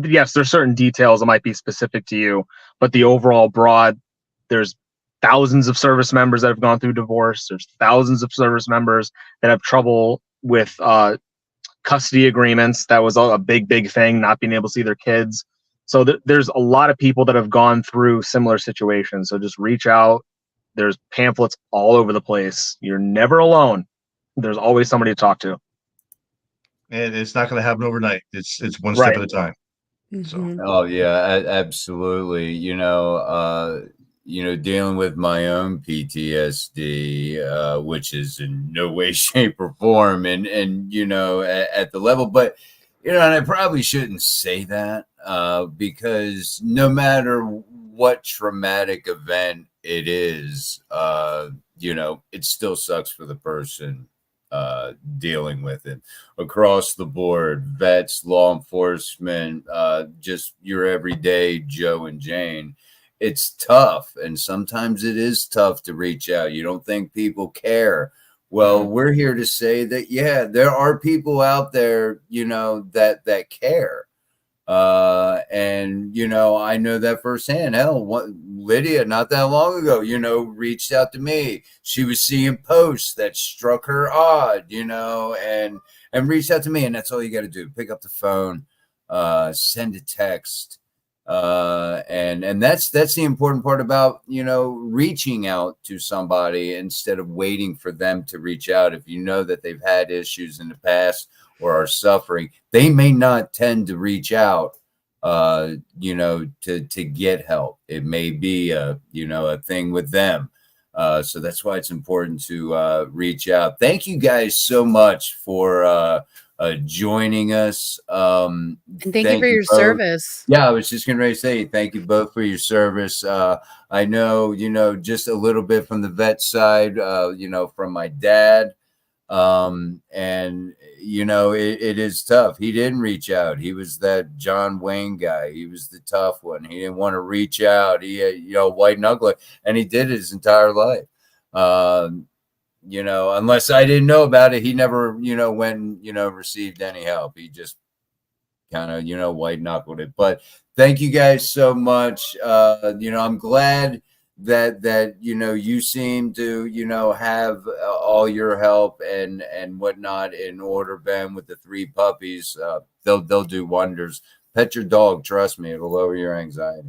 yes, there's certain details that might be specific to you, but the overall broad, there's thousands of service members that have gone through divorce. There's thousands of service members that have trouble with custody agreements. That was a big thing, not being able to see their kids. So there's a lot of people that have gone through similar situations. So just reach out. There's pamphlets all over the place. You're never alone. There's always somebody to talk to. And it's not going to happen overnight. It's one step at a time. Mm-hmm. So. Oh yeah, absolutely. Dealing with my own PTSD, which is in no way, shape, or form, and at the level, but and I probably shouldn't say that because no matter what traumatic event it is, it still sucks for the person dealing with it across the board, vets, law enforcement, just your everyday Joe and Jane. It's tough, and sometimes it is tough to reach out. You don't think people care. Well, we're here to say that there are people out there, that care. And you know, I know that firsthand. Hell, Lydia, not that long ago, you know, reached out to me. She was seeing posts that struck her odd, you know, and reached out to me. And that's all you got to do: pick up the phone, send a text. And that's the important part about, you know, reaching out to somebody instead of waiting for them to reach out. If you know that they've had issues in the past or are suffering, they may not tend to reach out, you know, to get help. It may be a, you know, a thing with them. So that's why it's important to reach out. Thank you guys so much for joining us. And thank you for your both. Service. Yeah, I was just going to say thank you both for your service. I know, you know, just a little bit from the vet side, you know, from my dad. And, you know, it is tough. He didn't reach out. He was that John Wayne guy. He was the tough one. He didn't want to reach out. He, you know, white knuckle, and he did his entire life. You know, unless I didn't know about it, he never, you know, went, you know, received any help. He just kind of, you know, white knuckled it. But thank you guys so much. You know, I'm glad that you know, you seem to, you know, have all your help and whatnot in order, Ben, with the 3 puppies. They'll do wonders. Pet your dog, trust me, it'll lower your anxiety.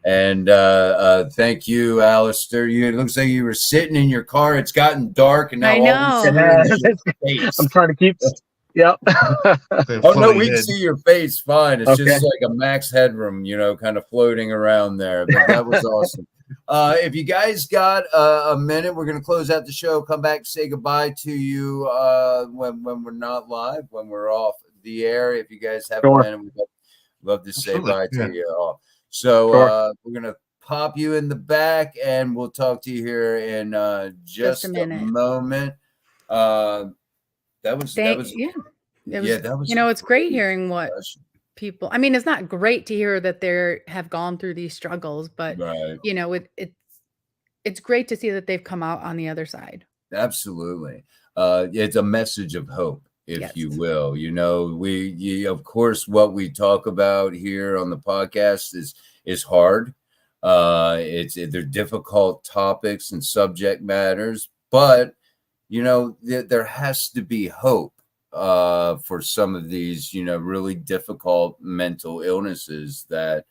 And thank you, Alister. It looks like you were sitting in your car. It's gotten dark, and now I know. I'm trying to keep. Yep. Oh no, we can see your face fine. It's just like a max headroom, you know, kind of floating around there. But that was awesome. If you guys got a minute, we're going to close out the show. Come back, say goodbye to you when we're not live, when we're off the air. If you guys have a minute, we'd love to say bye to you all. So we're going to pop you in the back, and we'll talk to you here in just a moment. That was yeah. It was, that was, you know, it's great hearing what people, I mean, it's not great to hear that they have gone through these struggles, but you know, it's great to see that they've come out on the other side. Absolutely. It's a message of hope, if you will. You know, of course, what we talk about here on the podcast is hard. They're difficult topics and subject matters, but you know, there has to be hope for some of these, you know, really difficult mental illnesses that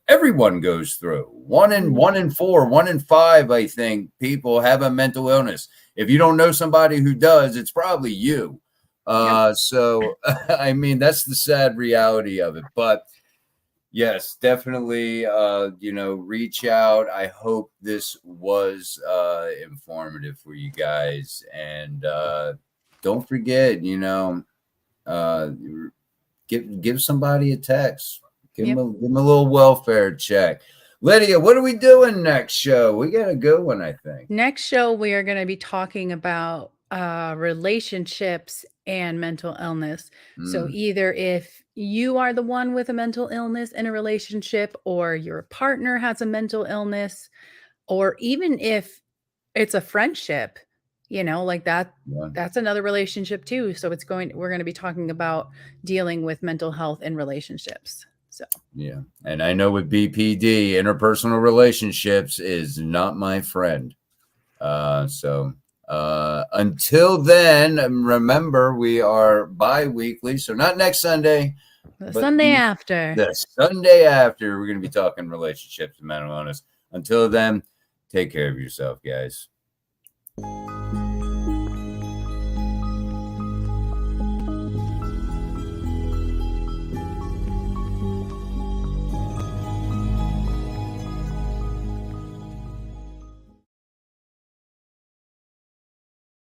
everyone goes through. 1 in 4, 1 in 5, I think, people have a mental illness. If you don't know somebody who does, it's probably you. So, I mean, that's the sad reality of it. But yes, definitely, you know, reach out. I hope this was informative for you guys. And don't forget, you know, give somebody a text. Give them a little welfare check. Lydia, what are we doing next show? We got a good one, I think. Next show, we are going to be talking about relationships and mental illness. So either if you are the one with a mental illness in a relationship, or your partner has a mental illness, or even if it's a friendship, you know, like that, that's another relationship too. So we're going to be talking about dealing with mental health in relationships. So yeah. And I know with BPD, interpersonal relationships is not my friend. So until then, remember, we are bi-weekly, so not next Sunday, the Sunday after. The Sunday after, we're going to be talking relationships and mental illness. Until then, take care of yourself, guys.